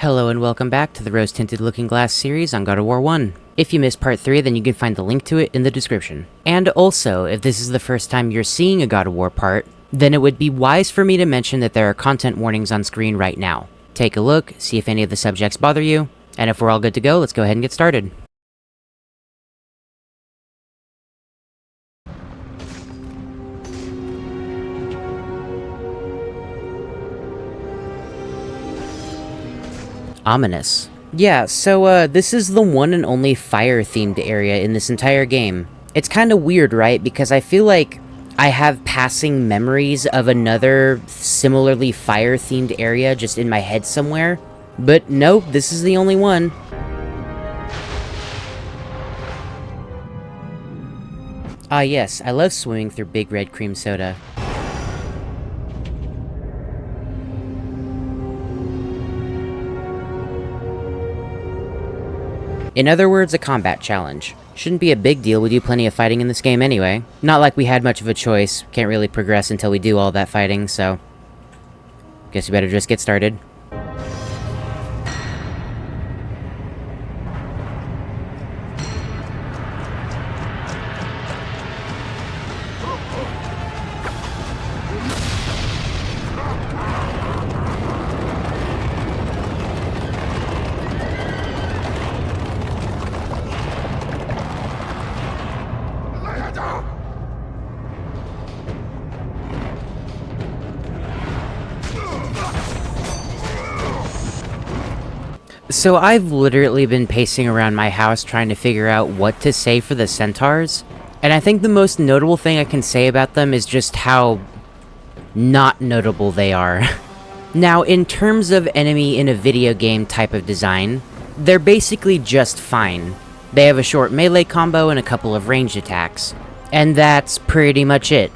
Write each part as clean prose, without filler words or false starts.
Hello and welcome back to the Rose-Tinted Looking Glass series on God of War 1. If you missed part 3, then you can find the link to it in the description. And also, if this is the first time you're seeing a God of War part, then it would be wise for me to mention that there are content warnings on screen right now. Take a look, see if any of the subjects bother you, and if we're all good to go, let's go ahead and get started. Ominous. Yeah, so this is the one and only fire-themed area in this entire game. It's kinda weird, right? Because I feel like I have passing memories of another similarly fire-themed area just in my head somewhere. But no, this is the only one. Ah yes, I love swimming through Big Red Cream Soda. In other words, a combat challenge. Shouldn't be a big deal, we do plenty of fighting in this game anyway. Not like we had much of a choice, can't really progress until we do all that fighting, so... guess we better just get started. So I've literally been pacing around my house trying to figure out what to say for the centaurs, and I think the most notable thing I can say about them is just how not notable they are. Now, in terms of enemy in a video game type of design, they're basically just fine. They have a short melee combo and a couple of ranged attacks, and that's pretty much it.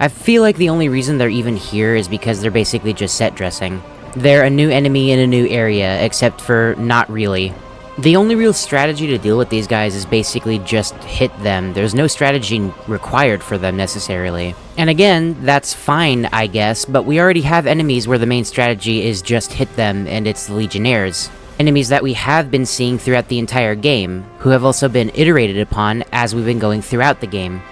I feel like the only reason they're even here is because they're basically just set dressing. They're a new enemy in a new area, except for not really. The only real strategy to deal with these guys is basically just hit them. There's no strategy required for them necessarily. And again, that's fine, I guess, but we already have enemies where the main strategy is just hit them, and it's the Legionnaires. Enemies that we have been seeing throughout the entire game, who have also been iterated upon as we've been going throughout the game.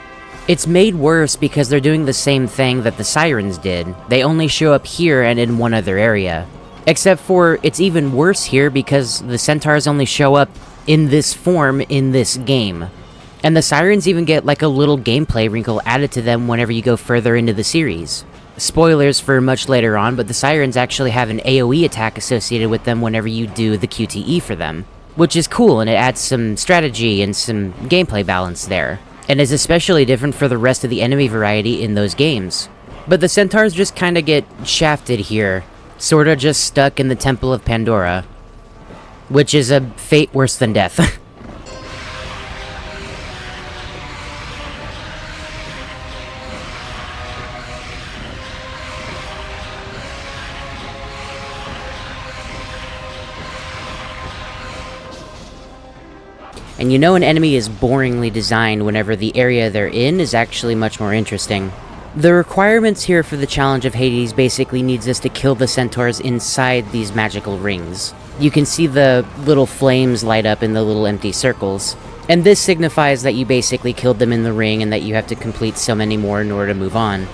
It's made worse because they're doing the same thing that the Sirens did. They only show up here and in one other area. Except for, it's even worse here because the Centaurs only show up in this form in this game. And the Sirens even get like a little gameplay wrinkle added to them whenever you go further into the series. Spoilers for much later on, but the Sirens actually have an AoE attack associated with them whenever you do the QTE for them. Which is cool, and it adds some strategy and some gameplay balance there. And is especially different for the rest of the enemy variety in those games. But the Centaurs just kinda get shafted here, sorta just stuck in the Temple of Pandora. Which is a fate worse than death. And you know an enemy is boringly designed whenever the area they're in is actually much more interesting. The requirements here for the Challenge of Hades basically needs us to kill the centaurs inside these magical rings. You can see the little flames light up in the little empty circles. And this signifies that you basically killed them in the ring and that you have to complete so many more in order to move on.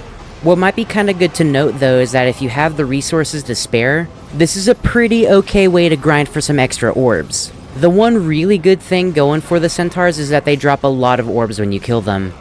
What might be kinda good to note though is that if you have the resources to spare, this is a pretty okay way to grind for some extra orbs. The one really good thing going for the centaurs is that they drop a lot of orbs when you kill them.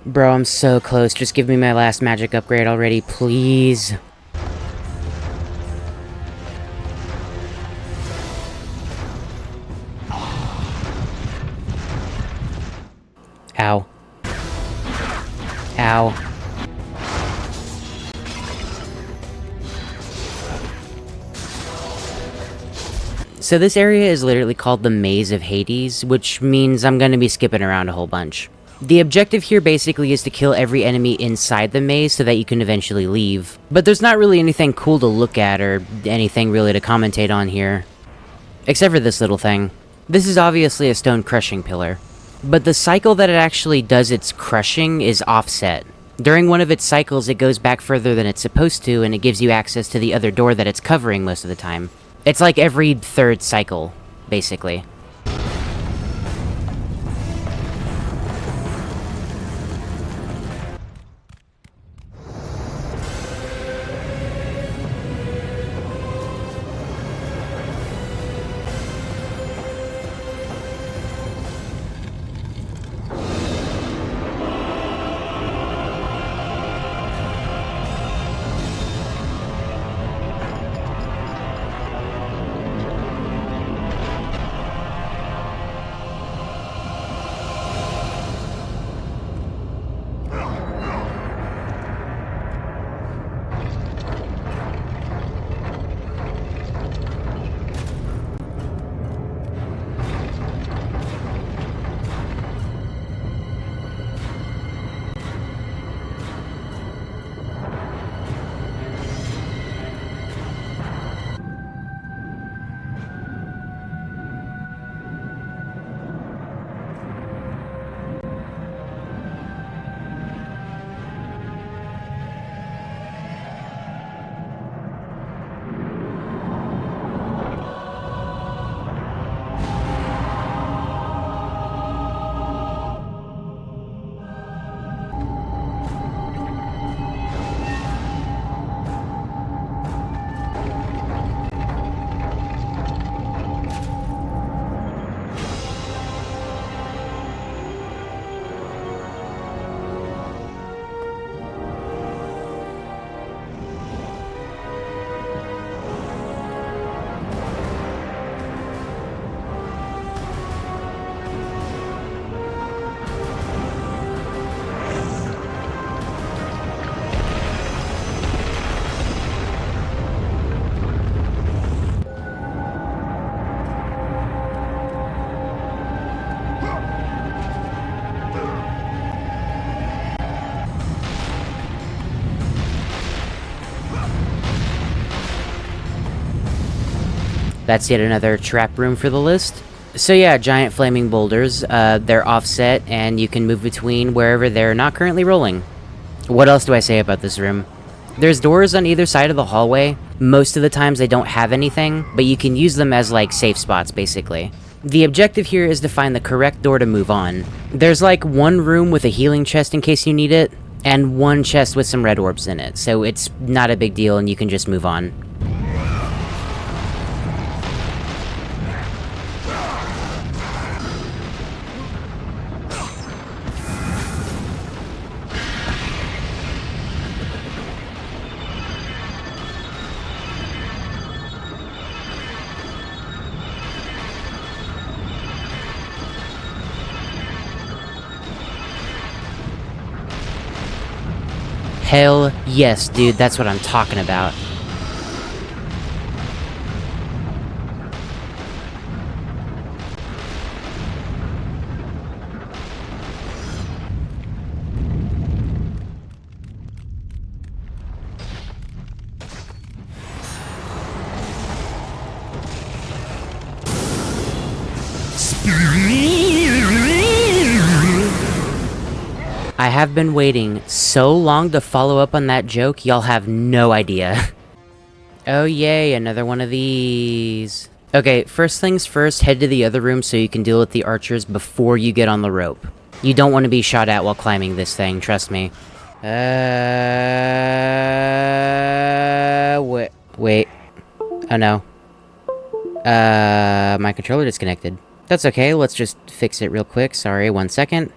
Bro, I'm so close. Just give me my last magic upgrade already, please. Ow. Ow. So this area is literally called the Maze of Hades, which means I'm gonna be skipping around a whole bunch. The objective here basically is to kill every enemy inside the maze so that you can eventually leave. But there's not really anything cool to look at or anything really to commentate on here. Except for this little thing. This is obviously a stone crushing pillar. But the cycle that it actually does its crushing is offset. During one of its cycles, it goes back further than it's supposed to, and it gives you access to the other door that it's covering most of the time. It's like every third cycle, basically. That's yet another trap room for the list. So yeah, giant flaming boulders, they're offset, and you can move between wherever they're not currently rolling. What else do I say about this room? There's doors on either side of the hallway. Most of the times they don't have anything, but you can use them as like safe spots, basically. The objective here is to find the correct door to move on. There's like one room with a healing chest in case you need it, and one chest with some red orbs in it, so it's not a big deal and you can just move on. Hell yes, dude, that's what I'm talking about. I have been waiting so long to follow up on that joke, y'all have no idea. Oh yay, another one of these. Okay, first things first, head to the other room so you can deal with the archers before you get on the rope. You don't want to be shot at while climbing this thing, trust me. Wait. Oh no. My controller disconnected. That's okay, let's just fix it real quick. Sorry, 1 second.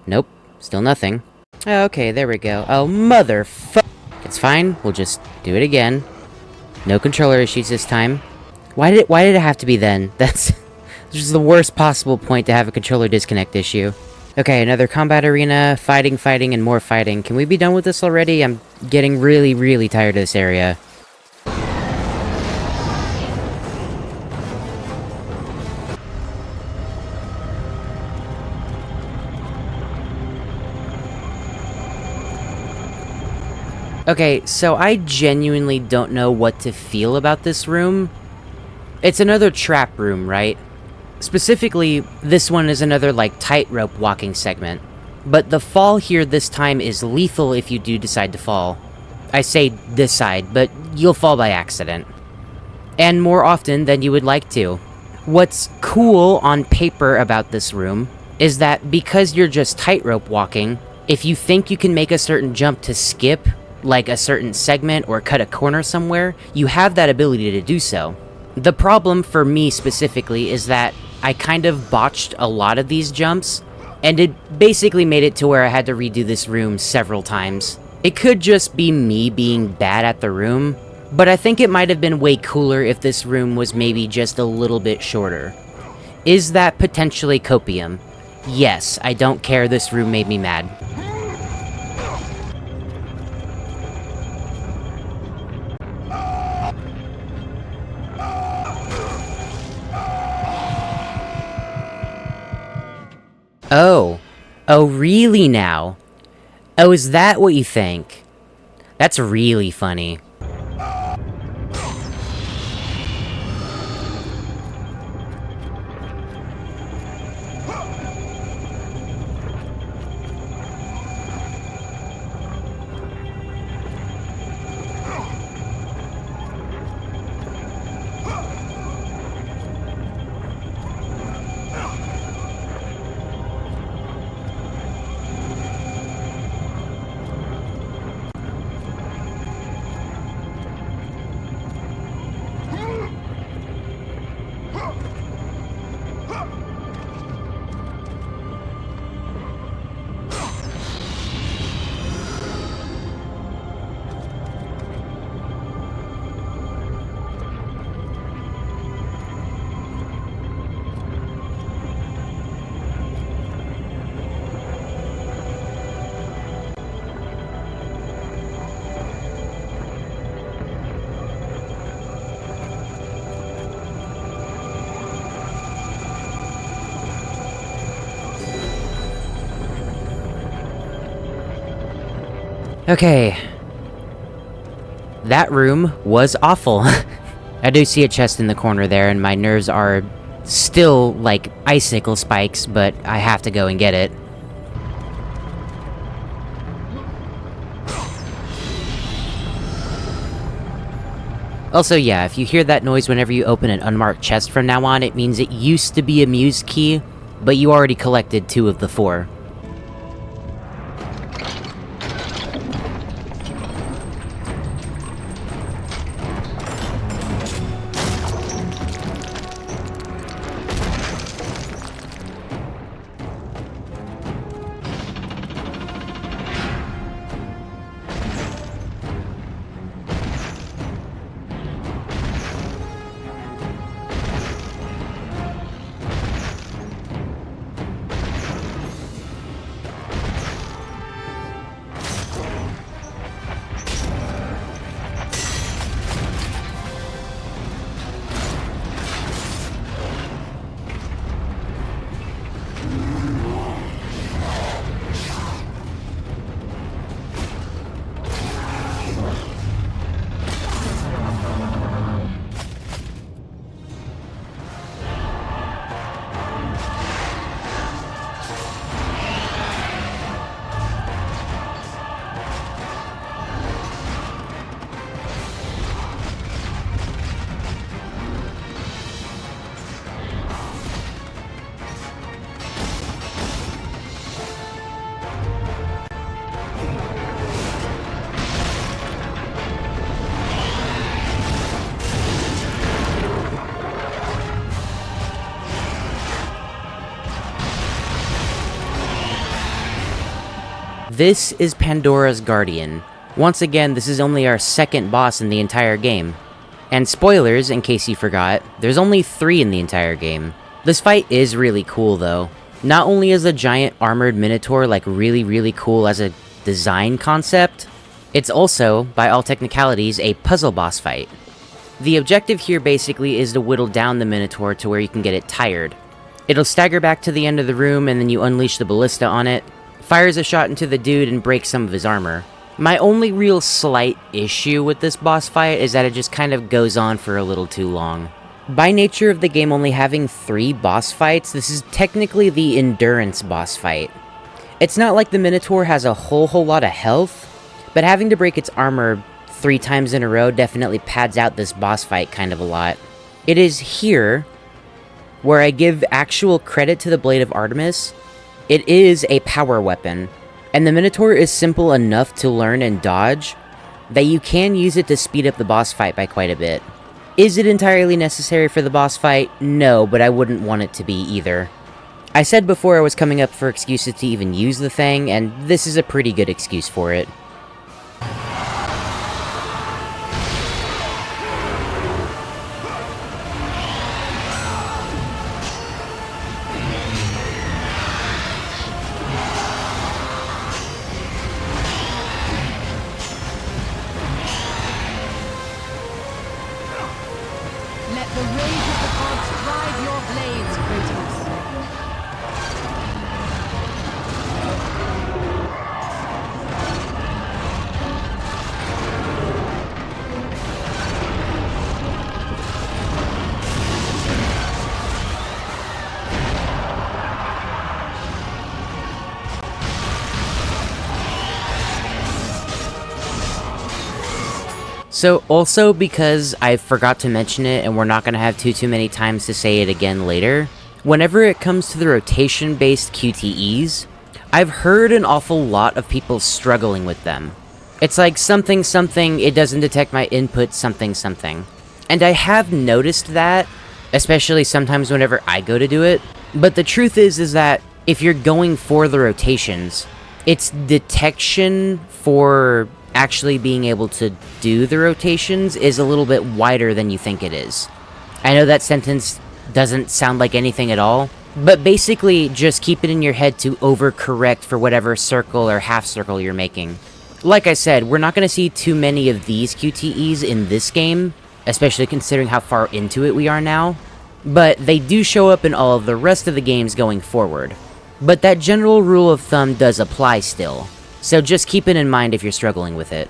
Nope. Still nothing. Oh, okay, there we go. Oh, motherfuck. It's fine. We'll just do it again. No controller issues this time. Why did it have to be then? That's just the worst possible point to have a controller disconnect issue. Okay, another combat arena, fighting, and more fighting. Can we be done with this already? I'm getting really, really tired of this area. Okay, so I genuinely don't know what to feel about this room. It's another trap room, right? Specifically, this one is another, like, tightrope walking segment. But the fall here this time is lethal if you do decide to fall. I say decide, but you'll fall by accident. And more often than you would like to. What's cool on paper about this room is that because you're just tightrope walking, if you think you can make a certain jump to skip, like a certain segment or cut a corner somewhere, you have that ability to do so. The problem for me specifically is that I kind of botched a lot of these jumps, and it basically made it to where I had to redo this room several times. It could just be me being bad at the room, but I think it might have been way cooler if this room was maybe just a little bit shorter. Is that potentially copium? Yes, I don't care, this room made me mad. Oh. Oh, really now? Oh, is that what you think? That's really funny. Okay. That room was awful. I do see a chest in the corner there, and my nerves are still like icicle spikes, but I have to go and get it. Also, yeah, if you hear that noise whenever you open an unmarked chest from now on, it means it used to be a Muse key, but you already collected 2 of the 4. This is Pandora's Guardian. Once again, this is only our second boss in the entire game. And spoilers, in case you forgot, there's only 3 in the entire game. This fight is really cool though. Not only is a giant armored minotaur like really cool as a design concept, it's also, by all technicalities, a puzzle boss fight. The objective here basically is to whittle down the minotaur to where you can get it tired. It'll stagger back to the end of the room and then you unleash the ballista on it, fires a shot into the dude and breaks some of his armor. My only real slight issue with this boss fight is that it just kind of goes on for a little too long. By nature of the game only having 3 boss fights, this is technically the endurance boss fight. It's not like the Minotaur has a whole lot of health, but having to break its armor 3 times in a row definitely pads out this boss fight kind of a lot. It is here where I give actual credit to the Blade of Artemis. It is a power weapon, and the Minotaur is simple enough to learn and dodge that you can use it to speed up the boss fight by quite a bit. Is it entirely necessary for the boss fight? No, but I wouldn't want it to be either. I said before I was coming up for excuses to even use the thing, and this is a pretty good excuse for it. Let the rage of the gods drive your blades, Kratos. So also, because I forgot to mention it and we're not going to have too many times to say it again later, whenever it comes to the rotation-based QTEs, I've heard an awful lot of people struggling with them. It's like something, it doesn't detect my input, something. And I have noticed that, especially sometimes whenever I go to do it, but the truth is that if you're going for the rotations, its detection for actually being able to do the rotations is a little bit wider than you think it is. I know that sentence doesn't sound like anything at all, but basically just keep it in your head to overcorrect for whatever circle or half circle you're making. Like I said, we're not going to see too many of these QTEs in this game, especially considering how far into it we are now, but they do show up in all of the rest of the games going forward. But that general rule of thumb does apply still, so just keep it in mind if you're struggling with it.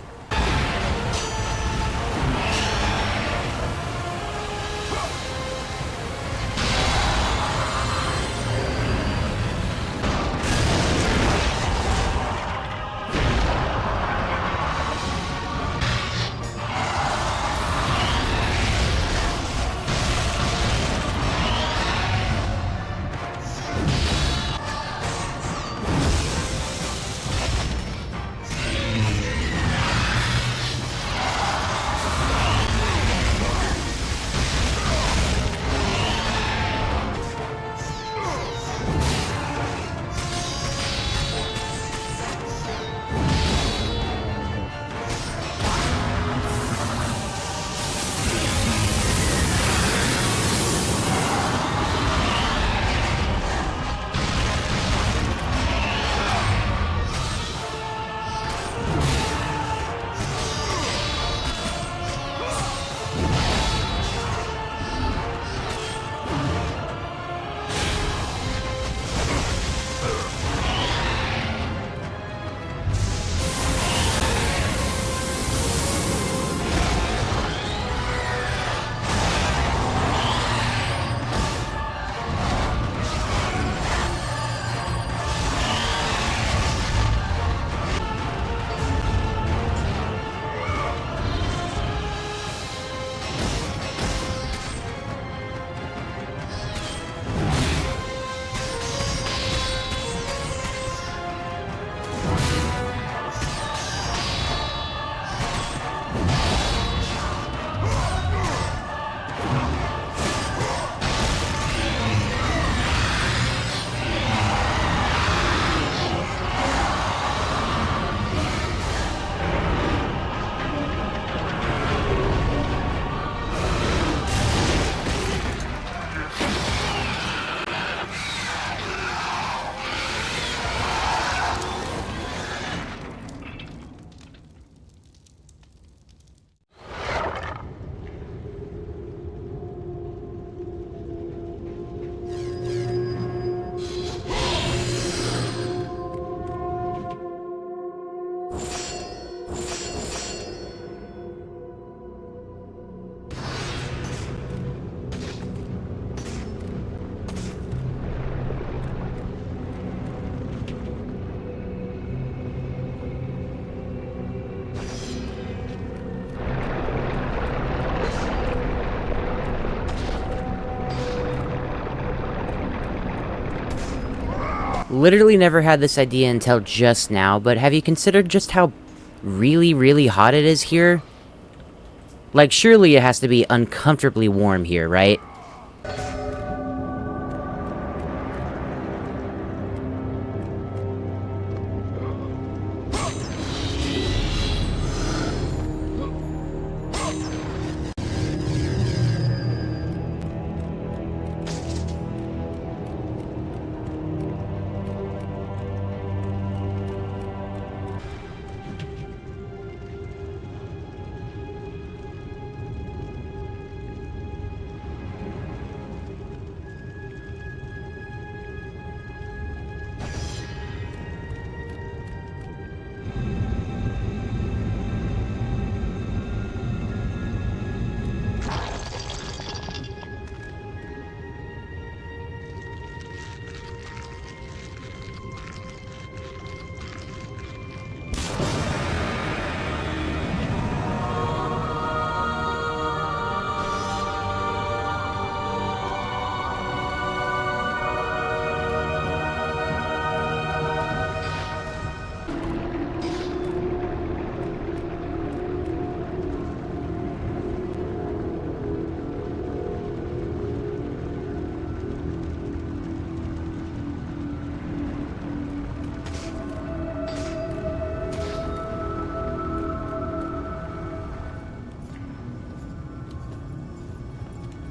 Literally never had this idea until just now, but have you considered just how really, really hot it is here? Like, surely it has to be uncomfortably warm here, right?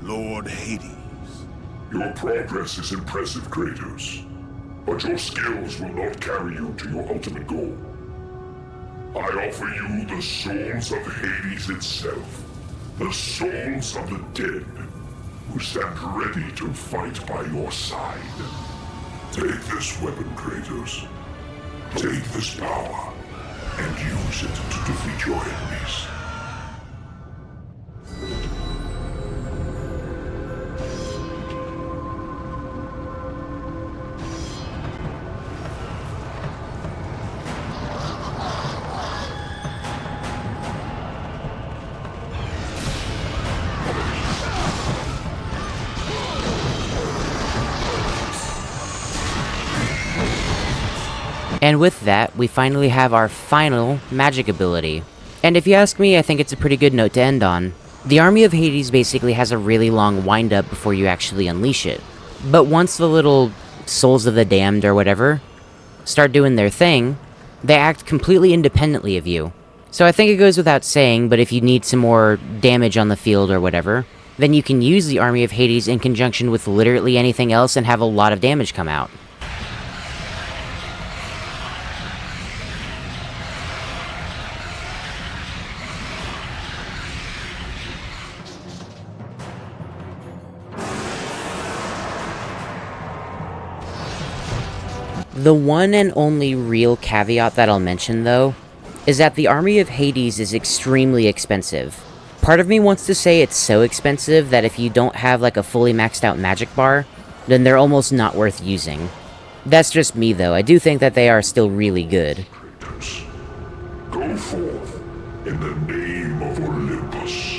Lord Hades. Your progress is impressive, Kratos. But your skills will not carry you to your ultimate goal. I offer you the souls of Hades itself. The souls of the dead, who stand ready to fight by your side. Take this weapon, Kratos. Take this power, and use it to defeat your enemies. And with that, we finally have our final magic ability. And if you ask me, I think it's a pretty good note to end on. The Army of Hades basically has a really long wind-up before you actually unleash it. But once the little souls of the damned or whatever start doing their thing, they act completely independently of you. So I think it goes without saying, but if you need some more damage on the field or whatever, then you can use the Army of Hades in conjunction with literally anything else and have a lot of damage come out. The one and only real caveat that I'll mention, though, is that the Army of Hades is extremely expensive. Part of me wants to say it's so expensive that if you don't have like a fully maxed out magic bar, then they're almost not worth using. That's just me, though. I do think that they are still really good. Kratos, go forth in the name of Olympus.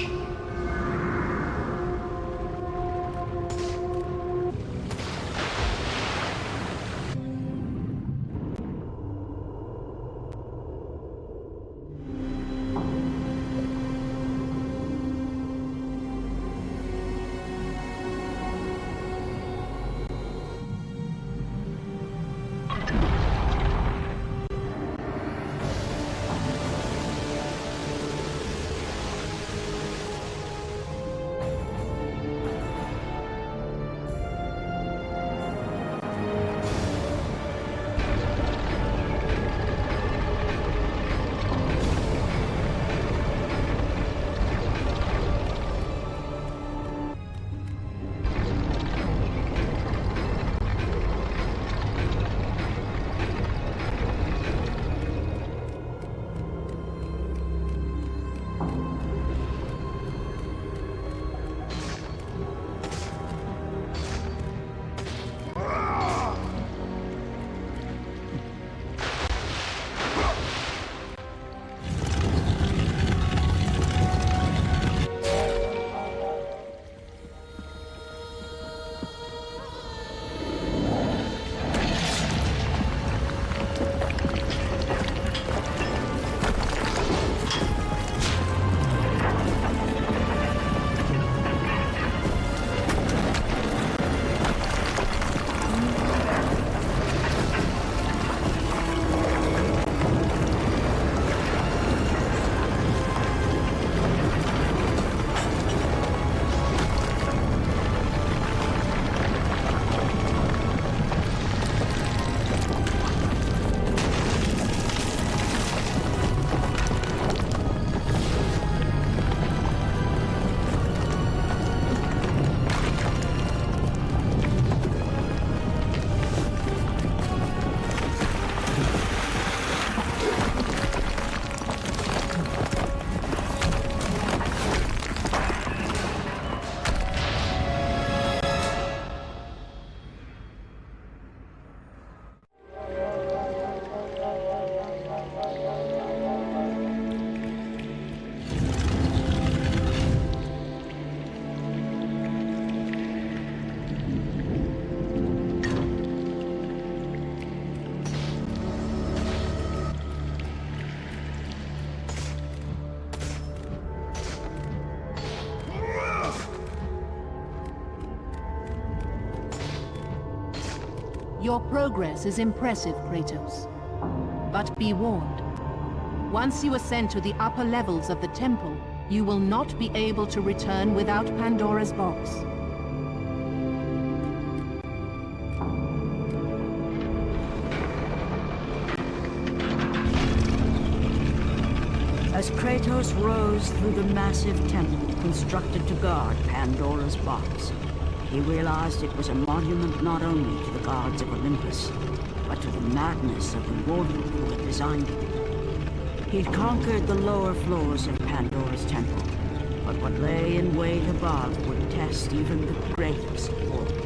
Your progress is impressive, Kratos. But be warned. Once you ascend to the upper levels of the temple, you will not be able to return without Pandora's box. As Kratos rose through the massive temple constructed to guard Pandora's box, he realized it was a monument not only to the gods of Olympus, but to the madness of the warrior who had designed it. He'd conquered the lower floors of Pandora's temple, but what lay in wait above would test even the greatest warrior.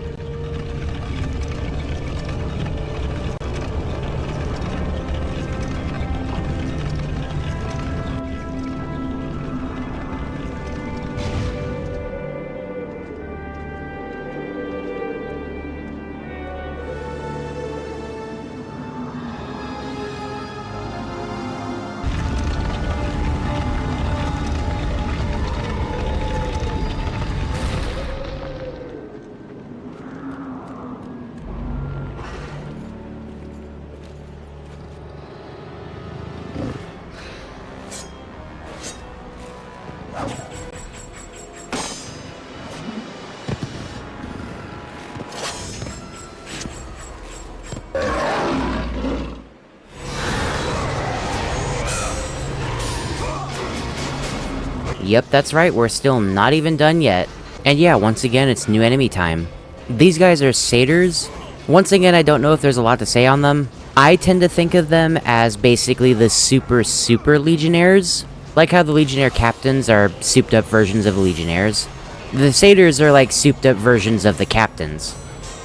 Yep, that's right, we're still not even done yet. And yeah, once again, it's new enemy time. These guys are satyrs. Once again, I don't know if there's a lot to say on them. I tend to think of them as basically the super legionnaires. Like how the legionnaire captains are souped up versions of the legionnaires. The satyrs are like souped up versions of the captains.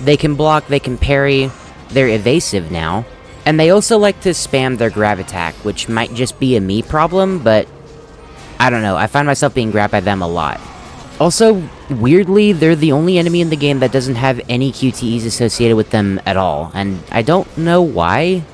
They can block, they can parry, they're evasive now. And they also like to spam their grab attack, which might just be a me problem, but I don't know, I find myself being grabbed by them a lot. Also, weirdly, they're the only enemy in the game that doesn't have any QTEs associated with them at all, and I don't know why.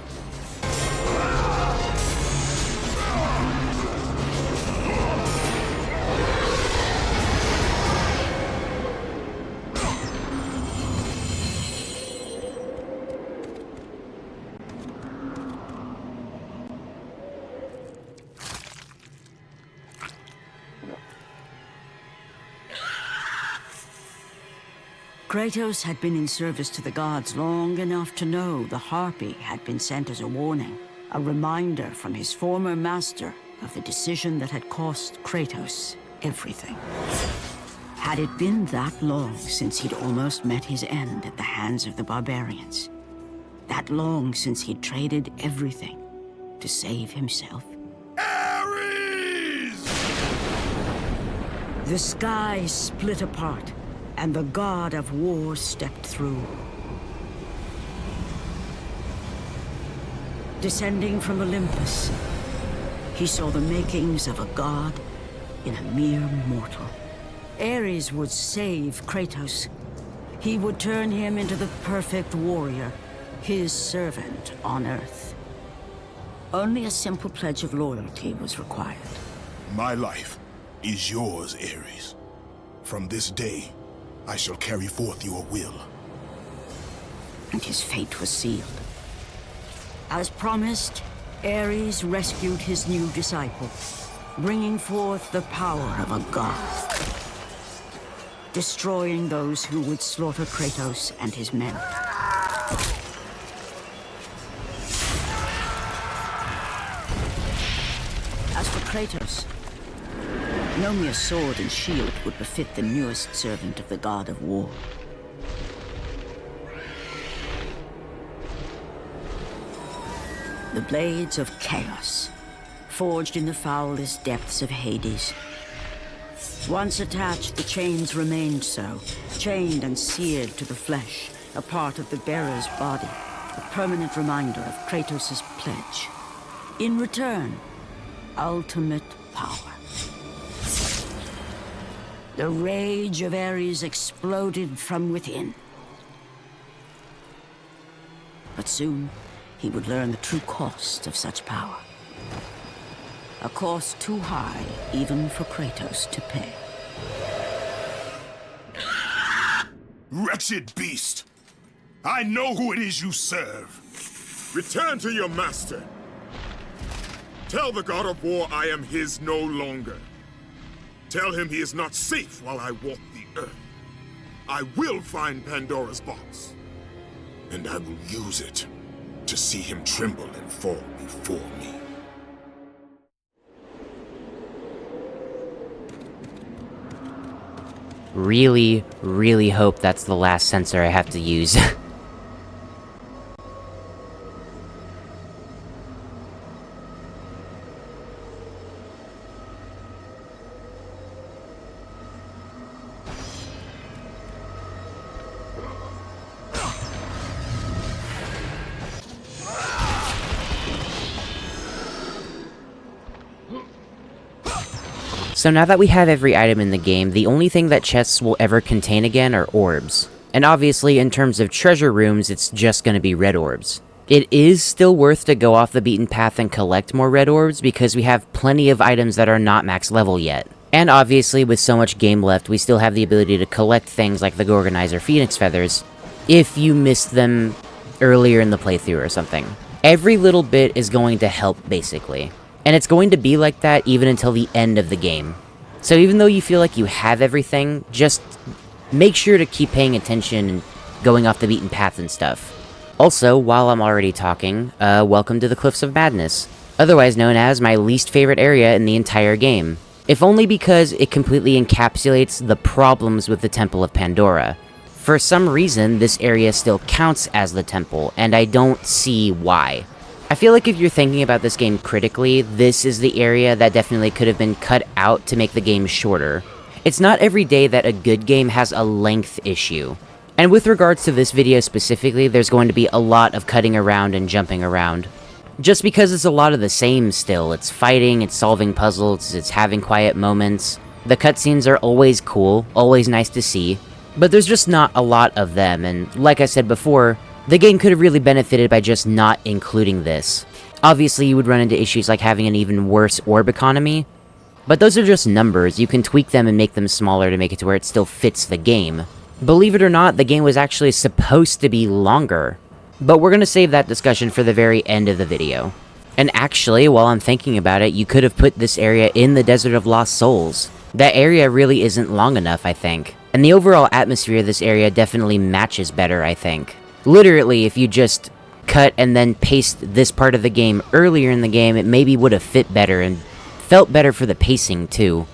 Kratos had been in service to the gods long enough to know the Harpy had been sent as a warning, a reminder from his former master of the decision that had cost Kratos everything. Had it been that long since he'd almost met his end at the hands of the barbarians? That long since he'd traded everything to save himself? Ares! The sky split apart, and the god of war stepped through. Descending from Olympus, he saw the makings of a god in a mere mortal. Ares would save Kratos. He would turn him into the perfect warrior, his servant on Earth. Only a simple pledge of loyalty was required. My life is yours, Ares. From this day, I shall carry forth your will. And his fate was sealed. As promised, Ares rescued his new disciple, bringing forth the power of a god, destroying those who would slaughter Kratos and his men. As for Kratos, no mere sword and shield would befit the newest servant of the god of war. The blades of chaos, forged in the foulest depths of Hades. Once attached, the chains remained so, chained and seared to the flesh, a part of the bearer's body, a permanent reminder of Kratos' pledge. In return, ultimate power. The rage of Ares exploded from within. But soon, he would learn the true cost of such power. A cost too high even for Kratos to pay. Wretched beast! I know who it is you serve. Return to your master. Tell the god of war I am his no longer. Tell him he is not safe while I walk the earth. I will find Pandora's box. And I will use it to see him tremble and fall before me. Really, really hope that's the last sensor I have to use. So now that we have every item in the game, the only thing that chests will ever contain again are orbs. And obviously, in terms of treasure rooms, it's just gonna be red orbs. It is still worth to go off the beaten path and collect more red orbs because we have plenty of items that are not max level yet. And obviously, with so much game left, we still have the ability to collect things like the Gorgonizer Phoenix Feathers if you missed them earlier in the playthrough or something. Every little bit is going to help, basically. And it's going to be like that even until the end of the game. So even though you feel like you have everything, just make sure to keep paying attention and going off the beaten path and stuff. Also, while I'm already talking, welcome to the Cliffs of Madness, otherwise known as my least favorite area in the entire game. If only because it completely encapsulates the problems with the Temple of Pandora. For some reason, this area still counts as the temple, and I don't see why. I feel like if you're thinking about this game critically, this is the area that definitely could have been cut out to make the game shorter. It's not every day that a good game has a length issue. And with regards to this video specifically, there's going to be a lot of cutting around and jumping around. Just because it's a lot of the same still. It's fighting, it's solving puzzles, it's having quiet moments. The cutscenes are always cool, always nice to see, but there's just not a lot of them, and like I said before, the game could have really benefited by just not including this. Obviously, you would run into issues like having an even worse orb economy, but those are just numbers. You can tweak them and make them smaller to make it to where it still fits the game. Believe it or not, the game was actually supposed to be longer, but we're gonna save that discussion for the very end of the video. And actually, while I'm thinking about it, you could have put this area in the Desert of Lost Souls. That area really isn't long enough, I think. And the overall atmosphere of this area definitely matches better, I think. Literally, if you just cut and then paste this part of the game earlier in the game, it maybe would have fit better and felt better for the pacing, too.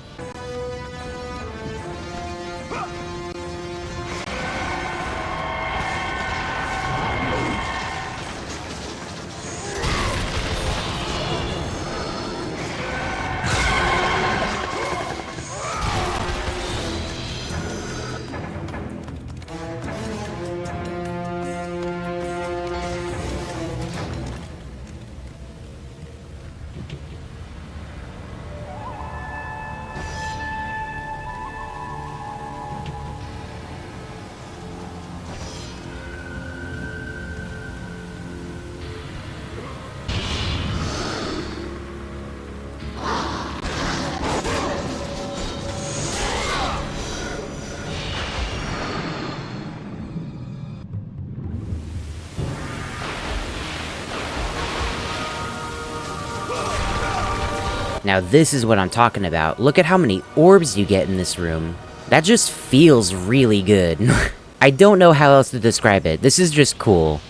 Now this is what I'm talking about. Look at how many orbs you get in this room. That just feels really good. I don't know how else to describe it. This is just cool.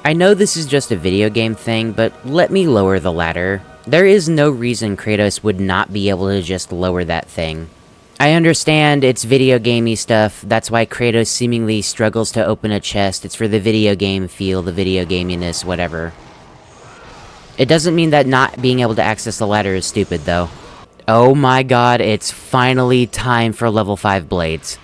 I know this is just a video game thing, but let me lower the ladder. There is no reason Kratos would not be able to just lower that thing. I understand it's video gamey stuff, that's why Kratos seemingly struggles to open a chest, it's for the video game feel, the video gaminess, whatever. It doesn't mean that not being able to access the ladder is stupid, though. Oh my god, it's finally time for level 5 blades.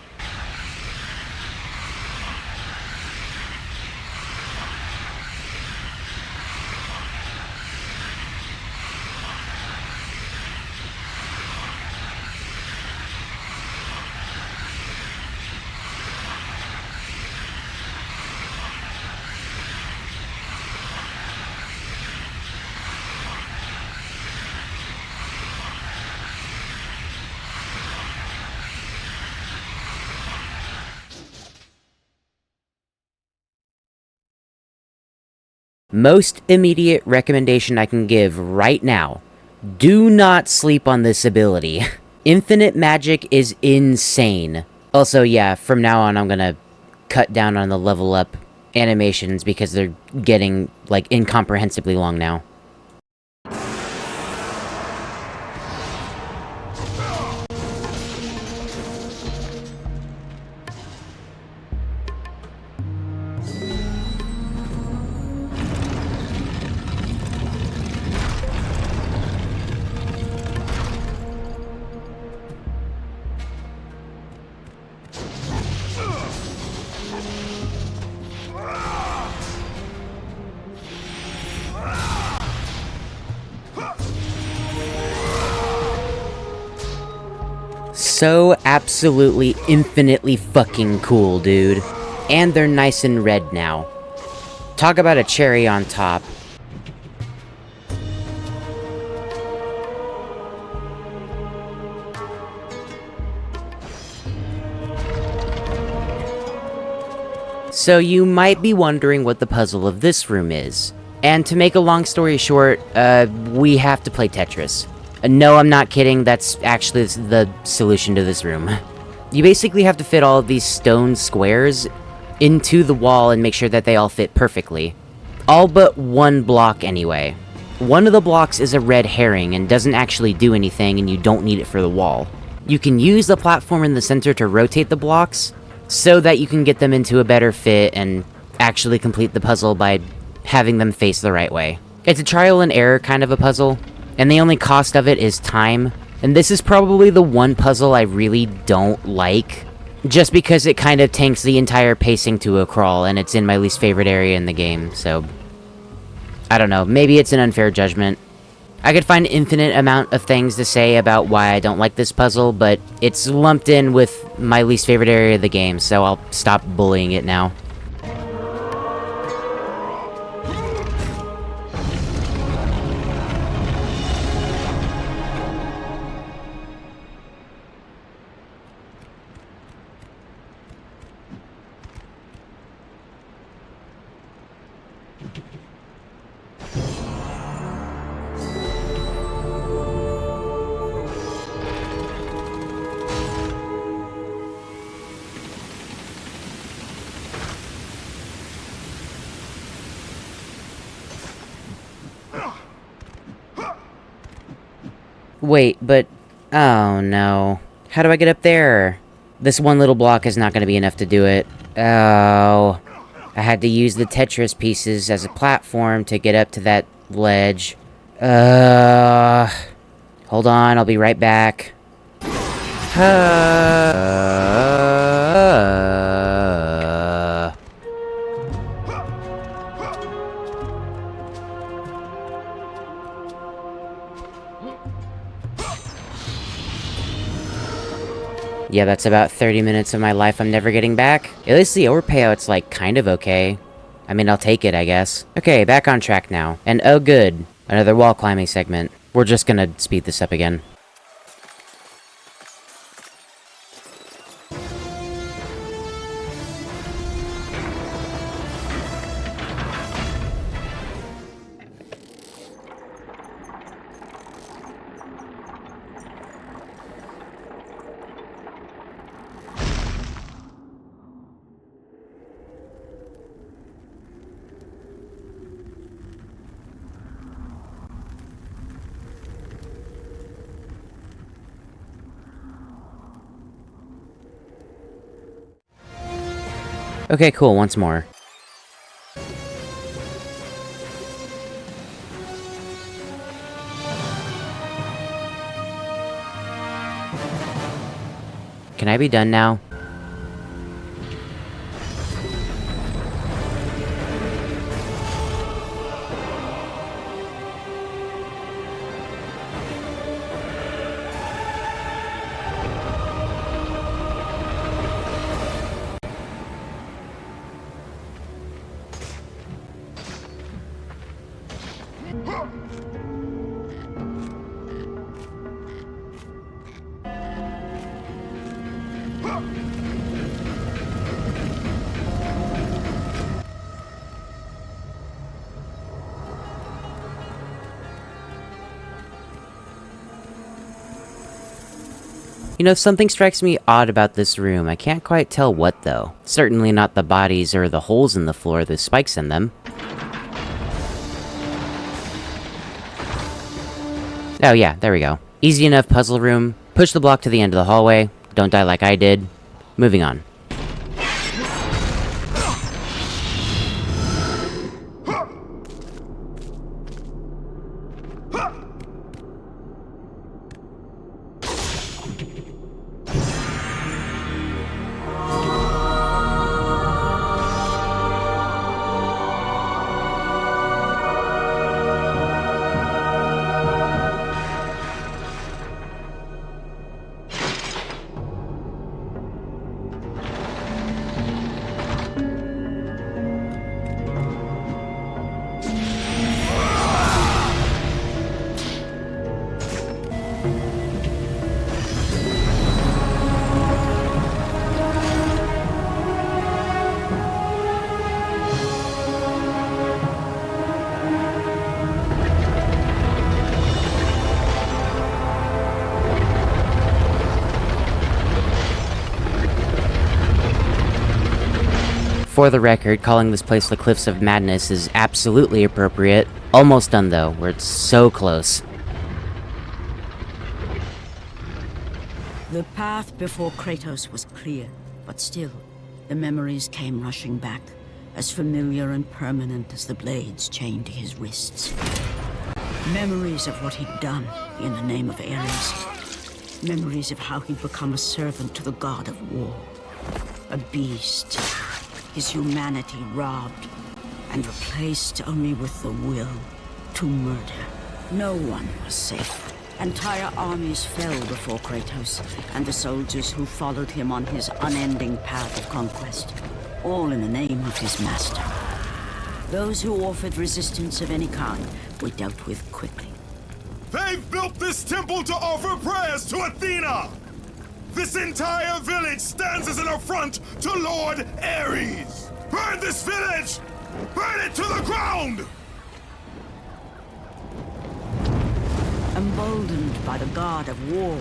Most immediate recommendation I can give right now. Do not sleep on this ability. Infinite magic is insane. Also, yeah, from now on I'm gonna cut down on the level up animations because they're getting, like, incomprehensibly long now. So absolutely infinitely fucking cool, dude. And they're nice and red now. Talk about a cherry on top. So you might be wondering what the puzzle of this room is. And to make a long story short, we have to play Tetris. No, I'm not kidding, that's actually the solution to this room. You basically have to fit all of these stone squares into the wall and make sure that they all fit perfectly. All but one block anyway. One of the blocks is a red herring and doesn't actually do anything, and you don't need it for the wall. You can use the platform in the center to rotate the blocks, so that you can get them into a better fit and actually complete the puzzle by having them face the right way. It's a trial and error kind of a puzzle, and the only cost of it is time. And this is probably the one puzzle I really don't like, just because it kind of tanks the entire pacing to a crawl, and it's in my least favorite area in the game, so I don't know, maybe it's an unfair judgment. I could find infinite amount of things to say about why I don't like this puzzle, but it's lumped in with my least favorite area of the game, so I'll stop bullying it now. Wait, but... oh no. How do I get up there? This one little block is not going to be enough to do it. Oh. I had to use the Tetris pieces as a platform to get up to that ledge. Hold on, I'll be right back. Yeah, that's about 30 minutes of my life I'm never getting back. At least the overpayout's, like, kind of okay. I mean, I'll take it, I guess. Okay, back on track now. And oh good, another wall climbing segment. We're just gonna speed this up again. Okay, cool, once more. Can I be done now? You know, something strikes me odd about this room. I can't quite tell what, though. Certainly not the bodies or the holes in the floor with spikes in them. Oh yeah, there we go. Easy enough puzzle room. Push the block to the end of the hallway. Don't die like I did. Moving on. For the record, calling this place the Cliffs of Madness is absolutely appropriate. Almost done though, we're so close. The path before Kratos was clear, but still, the memories came rushing back, as familiar and permanent as the blades chained to his wrists. Memories of what he'd done in the name of Ares. Memories of how he'd become a servant to the god of war. A beast. His humanity robbed and replaced only with the will to murder. No one was safe. Entire armies fell before Kratos and the soldiers who followed him on his unending path of conquest, all in the name of his master. Those who offered resistance of any kind were dealt with quickly. They've built this temple to offer prayers to Athena! This entire village stands as an affront to Lord Ares! Burn this village! Burn it to the ground! Emboldened by the god of war,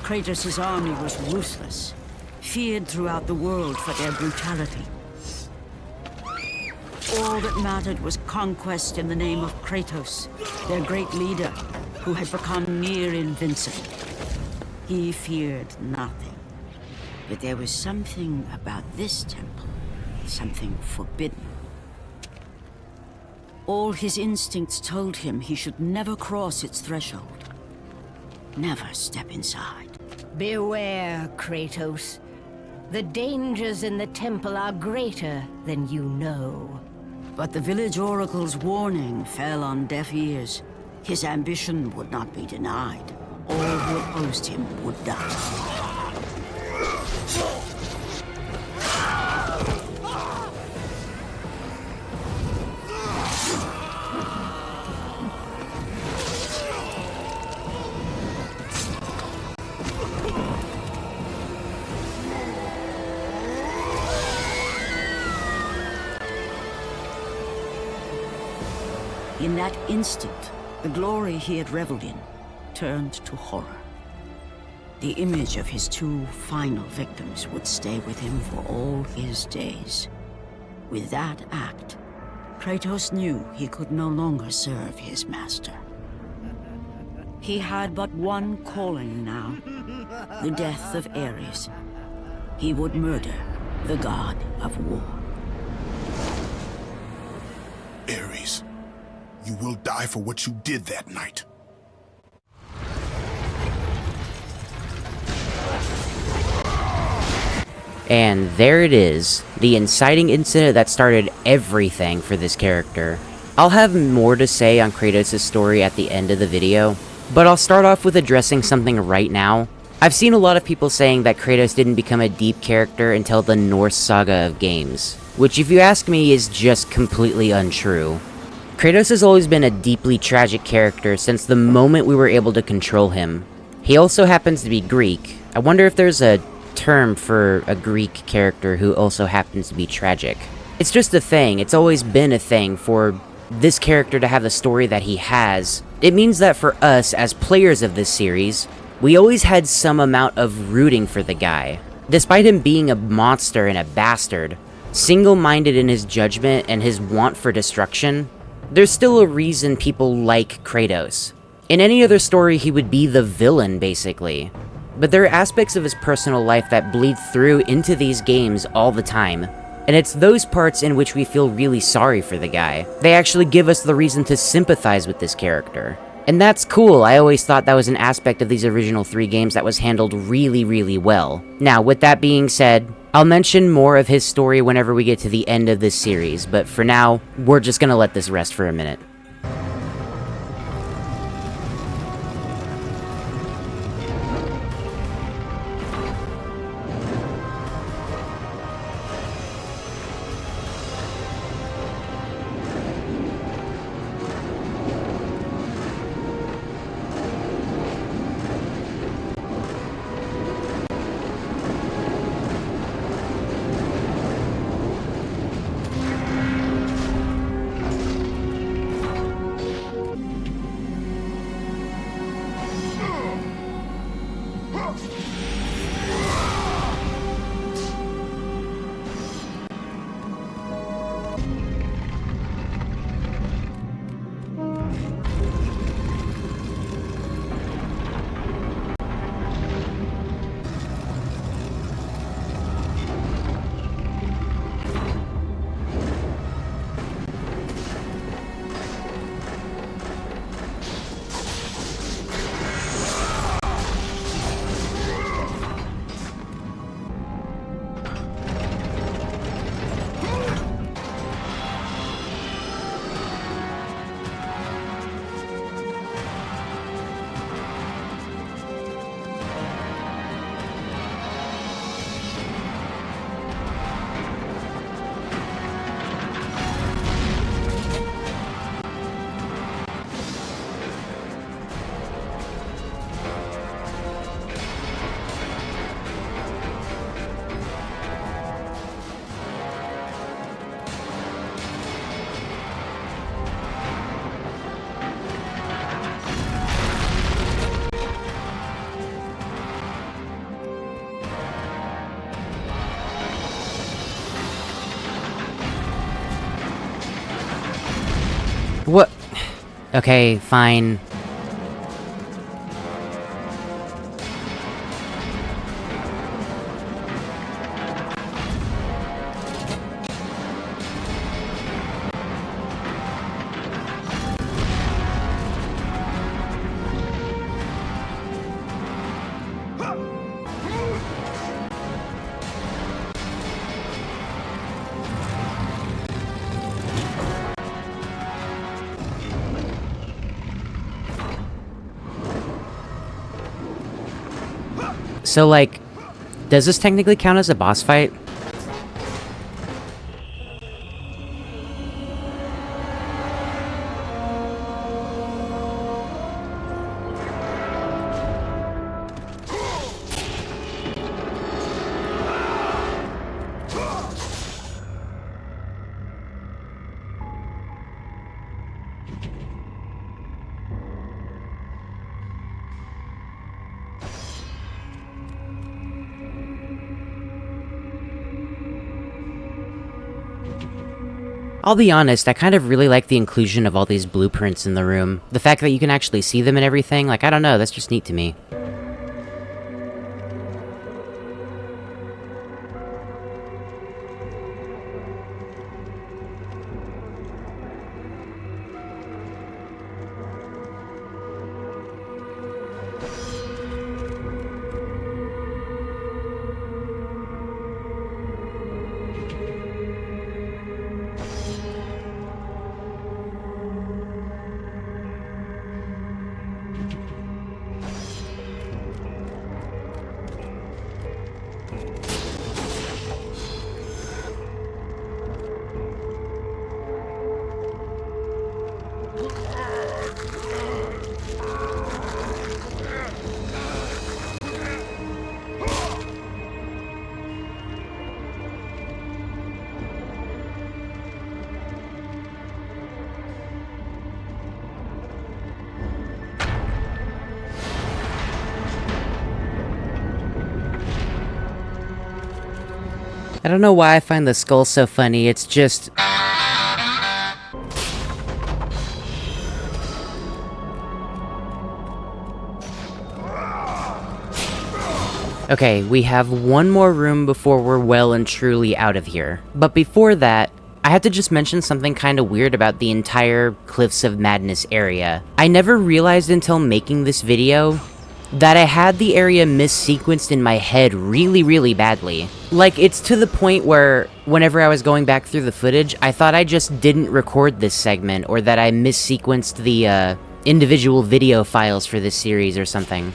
Kratos' army was ruthless, feared throughout the world for their brutality. All that mattered was conquest in the name of Kratos, their great leader, who had become near invincible. He feared nothing. But there was something about this temple, something forbidden. All his instincts told him he should never cross its threshold. Never step inside. Beware, Kratos. The dangers in the temple are greater than you know. But the village oracle's warning fell on deaf ears. His ambition would not be denied. All who opposed him would die. In that instant, the glory he had reveled in turned to horror. The image of his two final victims would stay with him for all his days. With that act, Kratos knew he could no longer serve his master. He had but one calling now, the death of Ares. He would murder the god of war. Ares, you will die for what you did that night. And there it is, the inciting incident that started everything for this character. I'll have more to say on Kratos' story at the end of the video, but I'll start off with addressing something right now. I've seen a lot of people saying that Kratos didn't become a deep character until the Norse saga of games, which if you ask me is just completely untrue. Kratos has always been a deeply tragic character since the moment we were able to control him. He also happens to be Greek. I wonder if there's a term for a Greek character who also happens to be tragic. It's just a thing. It's always been a thing for this character to have the story that he has. It means that for us as players of this series, We always had some amount of rooting for the guy. Despite him being a monster and a bastard, single-minded in his judgment and his want for destruction, there's still a reason people like Kratos. In any other story, he would be the villain, basically. But there are aspects of his personal life that bleed through into these games all the time. And it's those parts in which we feel really sorry for the guy. They actually give us the reason to sympathize with this character. And that's cool. I always thought that was an aspect of these original 3 games that was handled really, really well. Now, with that being said, I'll mention more of his story whenever we get to the end of this series, but for now, we're just gonna let this rest for a minute. What? Okay, fine. So, like, does this technically count as a boss fight? I'll be honest, I kind of really like the inclusion of all these blueprints in the room. The fact that you can actually see them and everything, like, I don't know, that's just neat to me. I don't know why I find the skull so funny, it's just... Okay, we have one more room before we're well and truly out of here. But before that, I have to just mention something kinda weird about the entire Cliffs of Madness area. I never realized until making this video that I had the area missequenced in my head really badly. Like, it's to the point where whenever I was going back through the footage, I thought I just didn't record this segment, or that I missequenced the individual video files for this series or something.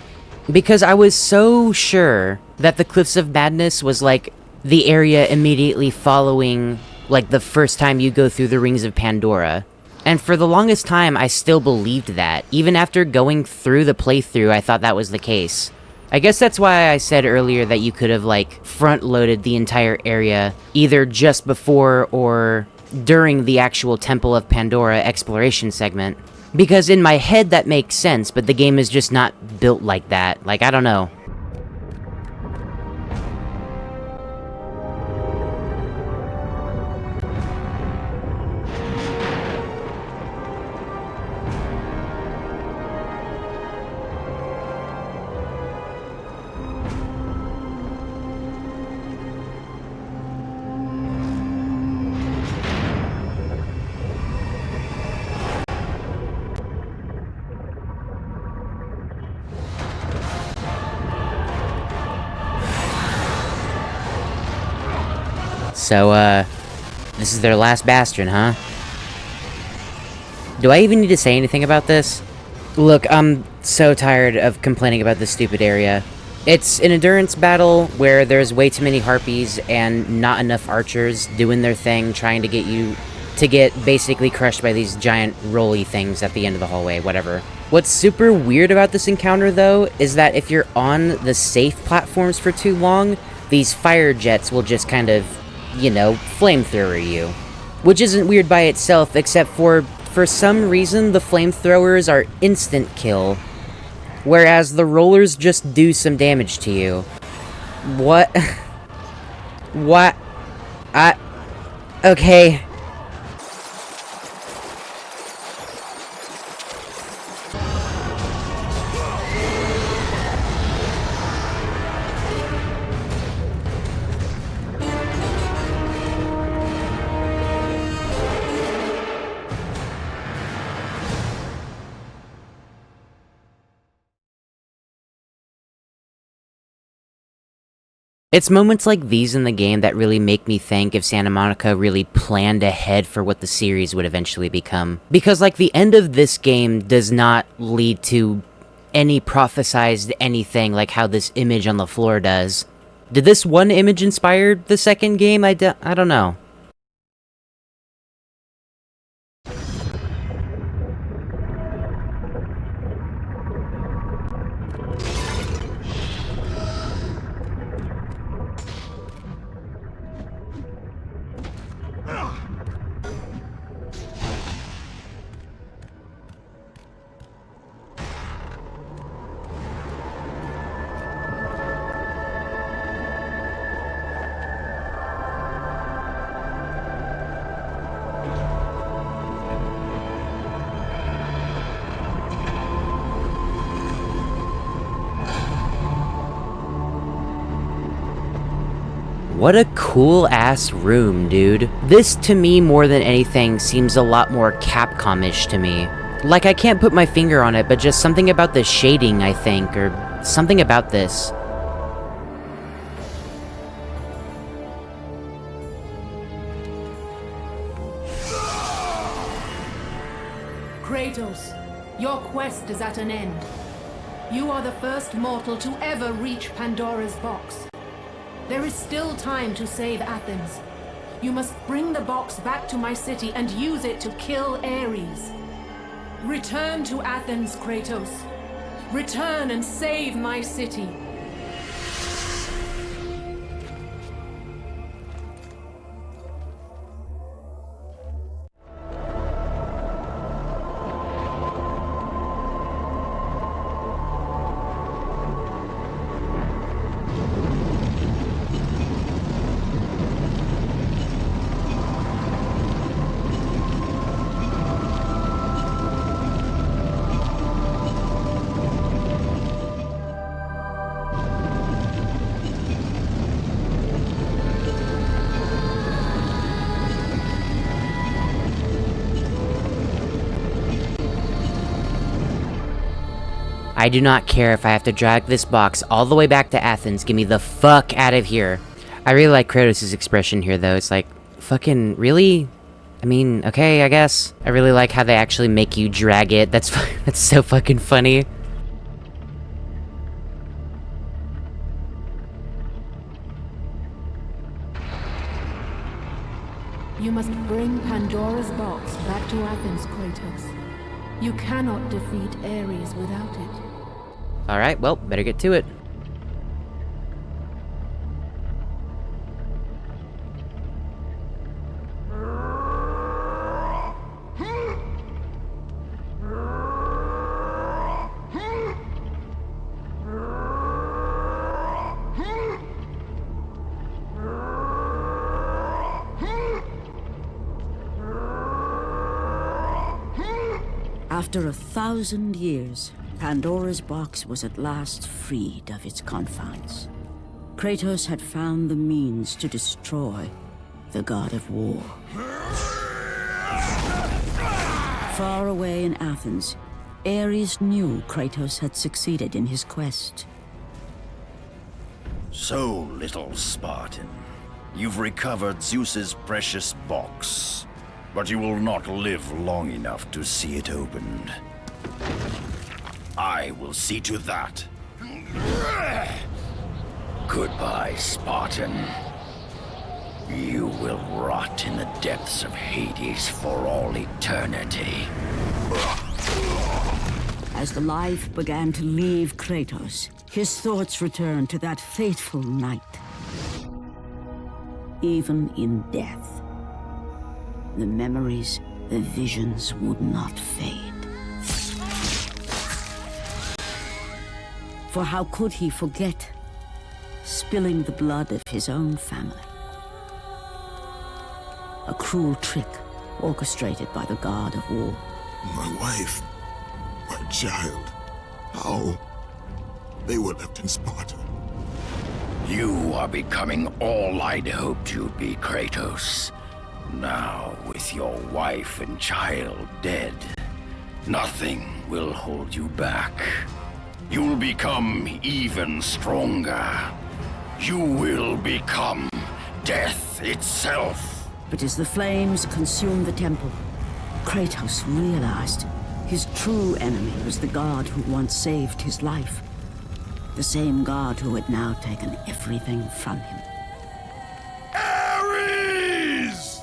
Because I was so sure that the Cliffs of Madness was like the area immediately following like the first time you go through the Rings of Pandora. And for the longest time, I still believed that. Even after going through the playthrough, I thought that was the case. I guess that's why I said earlier that you could have, like, front-loaded the entire area, either just before or during the actual Temple of Pandora exploration segment. Because in my head that makes sense, but the game is just not built like that. Like, I don't know. So, this is their last bastion, huh? Do I even need to say anything about this? Look, I'm so tired of complaining about this stupid area. It's an endurance battle where there's way too many harpies and not enough archers doing their thing, trying to get you to get basically crushed by these giant rolly things at the end of the hallway, whatever. What's super weird about this encounter, though, is that if you're on the safe platforms for too long, these fire jets will just kind of, you know, flamethrower you. Which isn't weird by itself, except for some reason, the flamethrowers are instant kill, whereas the rollers just do some damage to you. What? What? Okay. It's moments like these in the game that really make me think if Santa Monica really planned ahead for what the series would eventually become. Because, like, the end of this game does not lead to any prophesized anything like how this image on the floor does. Did this one image inspire the second game? I don't know. What a cool-ass room, dude. This, to me, more than anything, seems a lot more Capcom-ish to me. Like, I can't put my finger on it, but just something about the shading, I think, or something about this. Kratos, your quest is at an end. You are the first mortal to ever reach Pandora's box. There is still time to save Athens. You must bring the box back to my city and use it to kill Ares. Return to Athens, Kratos. Return and save my city. I do not care if I have to drag this box all the way back to Athens. Get me the fuck out of here. I really like Kratos' expression here, though. It's like, fucking, really? I mean, okay, I guess. I really like how they actually make you drag it. That's so fucking funny. You must bring Pandora's box back to Athens, Kratos. You cannot defeat Ares without it. Alright, well, better get to it. After 1,000 years, Pandora's box was at last freed of its confines. Kratos had found the means to destroy the god of war. Far away in Athens, Ares knew Kratos had succeeded in his quest. So, little Spartan, you've recovered Zeus's precious box. But you will not live long enough to see it opened. I will see to that. Goodbye, Spartan. You will rot in the depths of Hades for all eternity. As the life began to leave Kratos, his thoughts returned to that fateful night. Even in death, the memories, the visions would not fade. For how could he forget spilling the blood of his own family? A cruel trick orchestrated by the god of war. My wife, my child, how? They were left in Sparta. You are becoming all I'd hoped you'd be, Kratos. Now, with your wife and child dead, nothing will hold you back. You'll become even stronger. You will become death itself. But as the flames consumed the temple, Kratos realized his true enemy was the god who once saved his life. The same god who had now taken everything from him. Ares!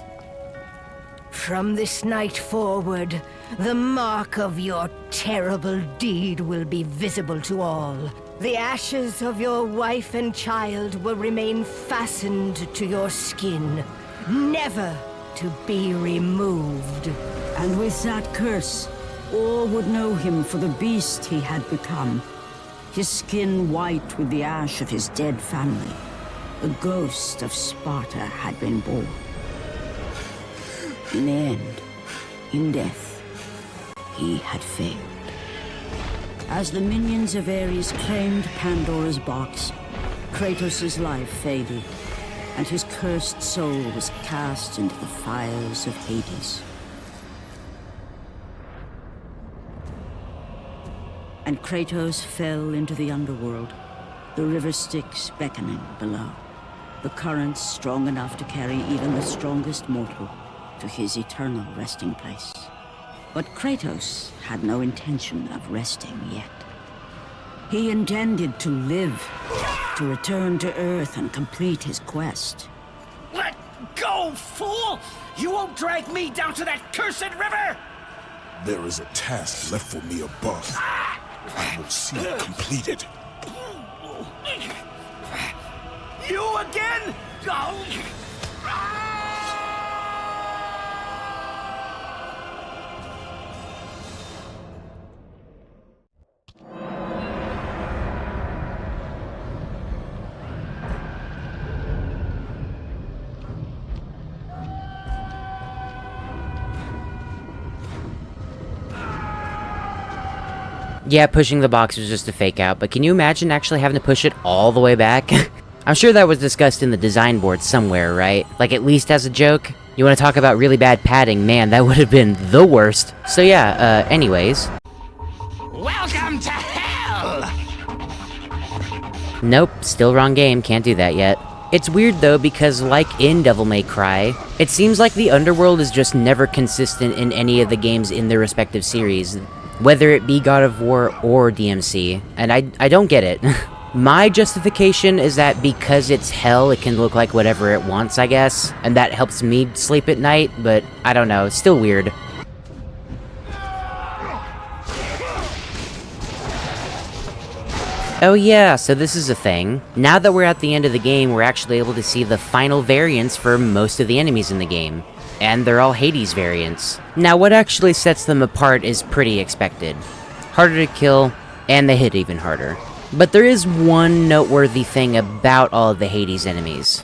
From this night forward, the mark of your terrible deed will be visible to all. The ashes of your wife and child will remain fastened to your skin, never to be removed. And with that curse, all would know him for the beast he had become. His skin white with the ash of his dead family. The ghost of Sparta had been born. In the end, in death, he had failed. As the minions of Ares claimed Pandora's box, Kratos' life faded, and his cursed soul was cast into the fires of Hades. And Kratos fell into the underworld, the river Styx beckoning below, the currents strong enough to carry even the strongest mortal to his eternal resting place. But Kratos had no intention of resting yet. He intended to live, to return to Earth and complete his quest. Let go, fool! You won't drag me down to that cursed river! There is a task left for me above. I will see it completed. You again? Yeah, pushing the box was just a fake out, but can you imagine actually having to push it all the way back? I'm sure that was discussed in the design board somewhere, right? Like at least as a joke? You want to talk about really bad padding? Man, that would have been the worst. So yeah, anyways. Welcome to hell! Nope, still wrong game, can't do that yet. It's weird though, because like in Devil May Cry, it seems like the underworld is just never consistent in any of the games in their respective series, whether it be God of War or DMC, and I don't get it. My justification is that because it's hell, it can look like whatever it wants, I guess, and that helps me sleep at night, but I don't know, it's still weird. Oh yeah, so this is a thing. Now that we're at the end of the game, we're actually able to see the final variants for most of the enemies in the game. And they're all Hades variants. Now what actually sets them apart is pretty expected. Harder to kill, and they hit even harder. But there is one noteworthy thing about all of the Hades enemies.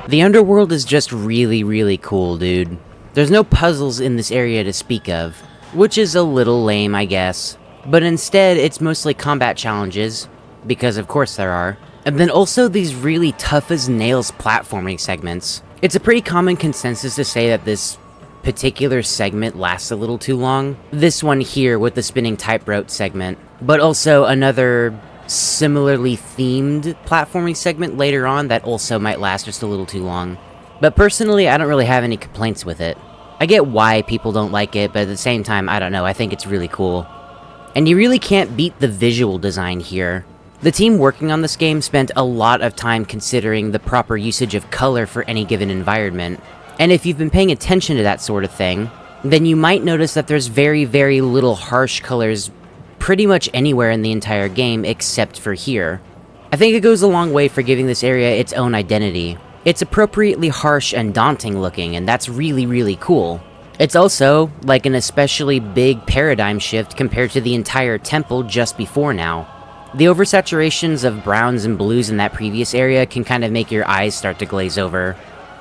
The underworld is just really, really cool, dude. There's no puzzles in this area to speak of, which is a little lame, I guess. But instead, it's mostly combat challenges, because of course there are, and then also these really tough-as-nails platforming segments. It's a pretty common consensus to say that this particular segment lasts a little too long. This one here with the spinning tightrope segment, but also another similarly themed platforming segment later on that also might last just a little too long. But personally, I don't really have any complaints with it. I get why people don't like it, but at the same time, I don't know, I think it's really cool. And you really can't beat the visual design here. The team working on this game spent a lot of time considering the proper usage of color for any given environment. And if you've been paying attention to that sort of thing, then you might notice that there's very, very little harsh colors pretty much anywhere in the entire game except for here. I think it goes a long way for giving this area its own identity. It's appropriately harsh and daunting looking, and that's really, really cool. It's also like an especially big paradigm shift compared to the entire temple just before now. The oversaturations of browns and blues in that previous area can kind of make your eyes start to glaze over.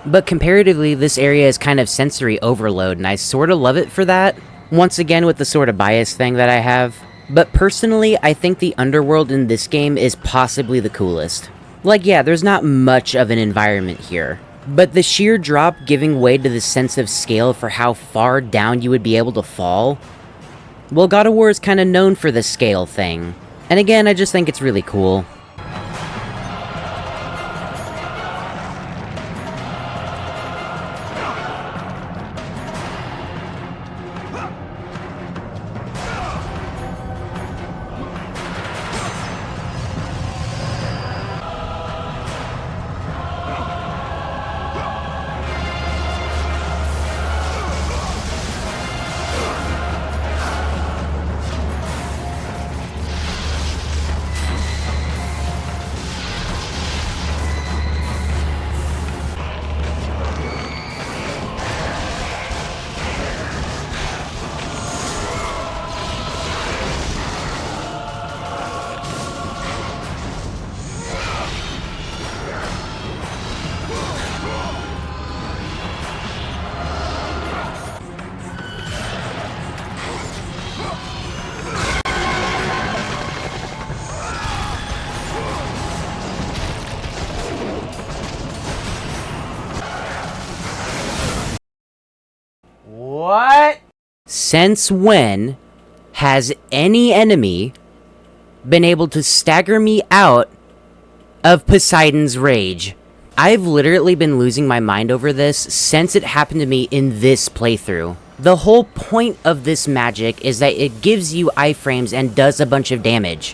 But comparatively, this area is kind of sensory overload, and I sort of love it for that. Once again, with the sort of bias thing that I have. But personally, I think the underworld in this game is possibly the coolest. Like, yeah, there's not much of an environment here, but the sheer drop giving way to the sense of scale for how far down you would be able to fall? Well, God of War is kind of known for the scale thing. And again, I just think it's really cool. What? Since when has any enemy been able to stagger me out of Poseidon's rage? I've literally been losing my mind over this since it happened to me in this playthrough. The whole point of this magic is that it gives you iframes and does a bunch of damage.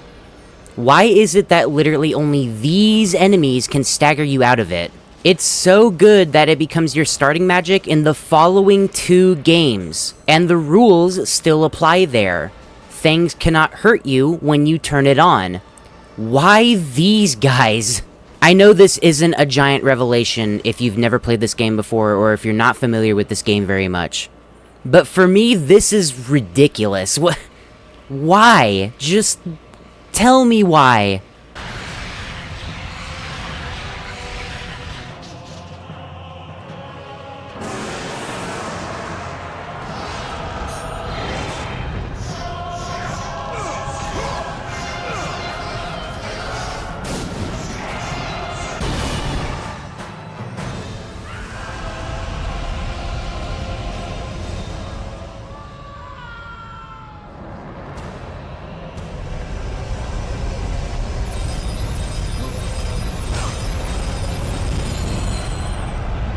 Why is it that literally only these enemies can stagger you out of it? It's so good that it becomes your starting magic in the following 2 games, and the rules still apply there. Things cannot hurt you when you turn it on. Why these guys? I know this isn't a giant revelation if you've never played this game before or if you're not familiar with this game very much. But for me, this is ridiculous. Why? Just tell me why.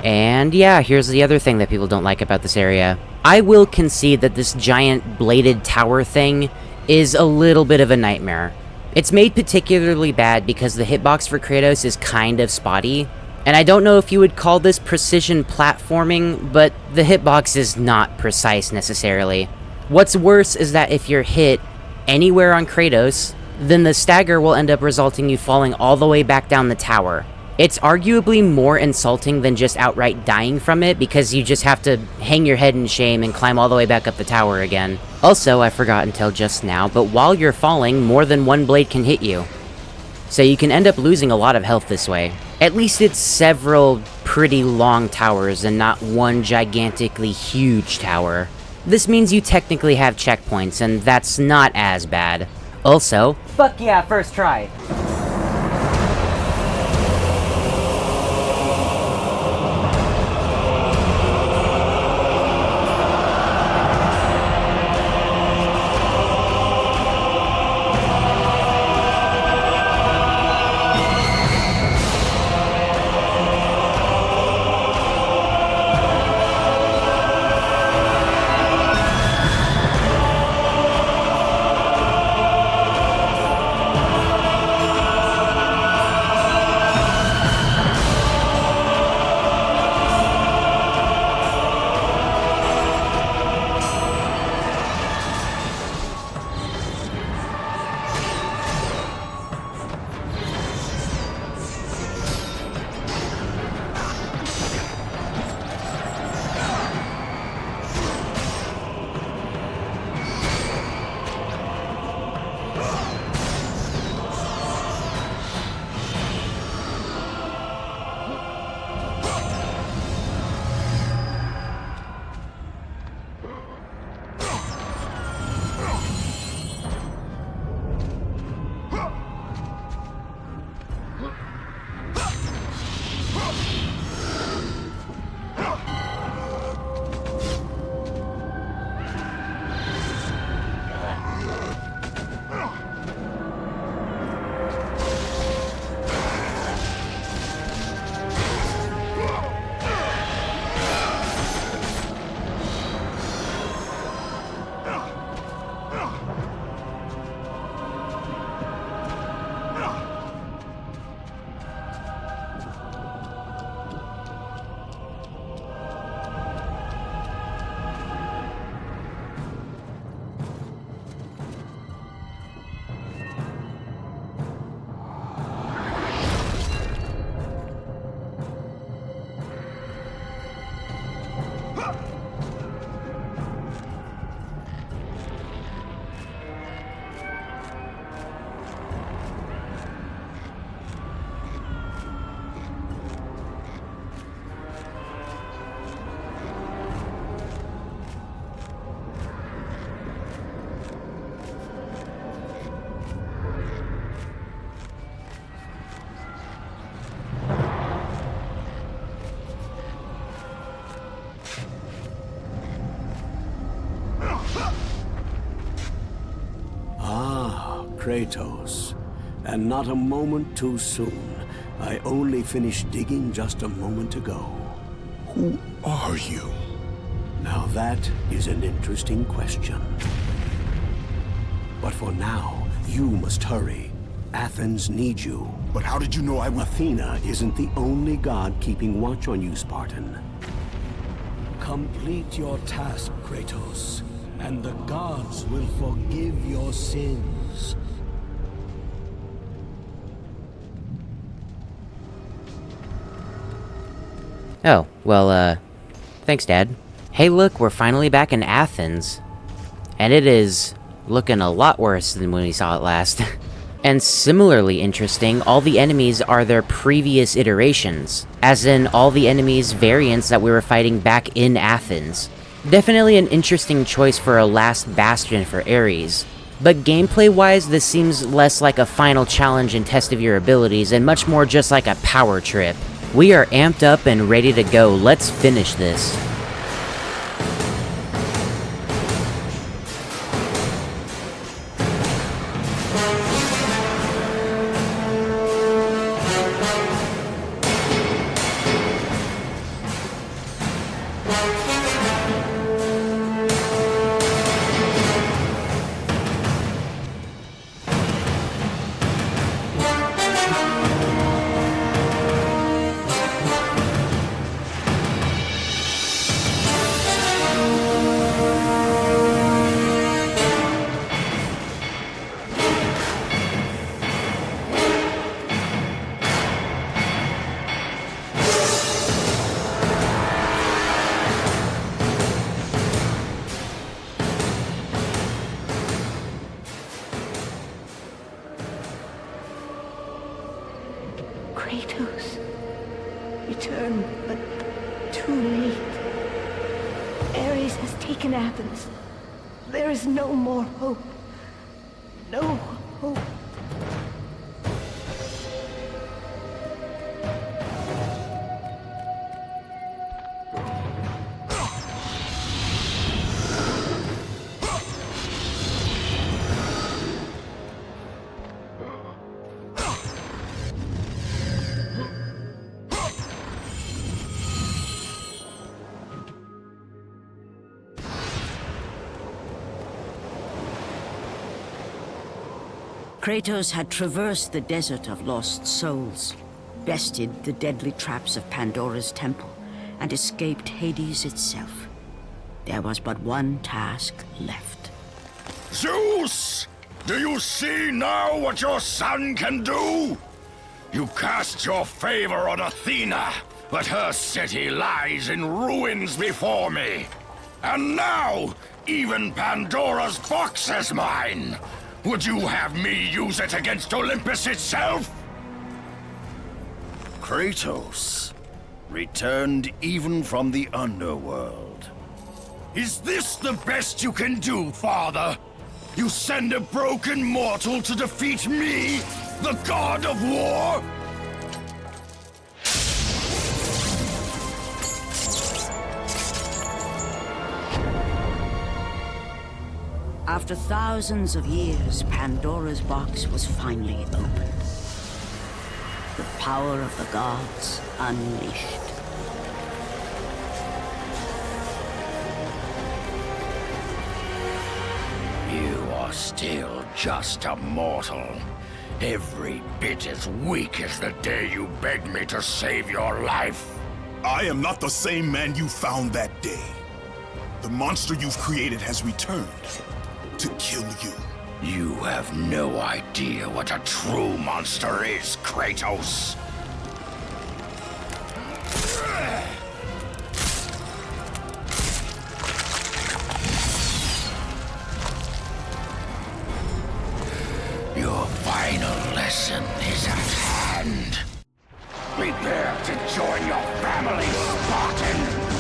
And yeah, here's the other thing that people don't like about this area. I will concede that this giant bladed tower thing is a little bit of a nightmare. It's made particularly bad because the hitbox for Kratos is kind of spotty, and I don't know if you would call this precision platforming, but the hitbox is not precise necessarily. What's worse is that if you're hit anywhere on Kratos, then the stagger will end up resulting you falling all the way back down the tower. It's arguably more insulting than just outright dying from it, because you just have to hang your head in shame and climb all the way back up the tower again. Also, I forgot until just now, but while you're falling, more than one blade can hit you. So you can end up losing a lot of health this way. At least it's several pretty long towers and not one gigantically huge tower. This means you technically have checkpoints, and that's not as bad. Also, fuck yeah, first try! Kratos, and not a moment too soon. I only finished digging just a moment ago. Who are you? Now that is an interesting question. But for now, you must hurry. Athens needs you. But how did you know I would... Athena isn't the only god keeping watch on you, Spartan. Complete your task, Kratos, and the gods will forgive your sins. Oh, well, thanks, Dad. Hey, look, we're finally back in Athens. And it is looking a lot worse than when we saw it last. And similarly interesting, all the enemies are their previous iterations. As in, all the enemies' variants that we were fighting back in Athens. Definitely an interesting choice for a last bastion for Ares. But gameplay-wise, this seems less like a final challenge and test of your abilities, and much more just like a power trip. We are amped up and ready to go. Let's finish this. Kratos, return, but too late. Ares has taken Athens. There is no more hope. No hope. Kratos had traversed the desert of lost souls, bested the deadly traps of Pandora's temple, and escaped Hades itself. There was but one task left. Zeus! Do you see now what your son can do? You cast your favor on Athena, but her city lies in ruins before me. And now, even Pandora's box is mine! Would you have me use it against Olympus itself? Kratos, returned even from the underworld. Is this the best you can do, father? You send a broken mortal to defeat me, the god of war? After thousands of years, Pandora's box was finally opened. The power of the gods unleashed. You are still just a mortal. Every bit as weak as the day you begged me to save your life. I am not the same man you found that day. The monster you've created has returned to kill you. You have no idea what a true monster is, Kratos. Your final lesson is at hand. Prepare to join your family, Spartan!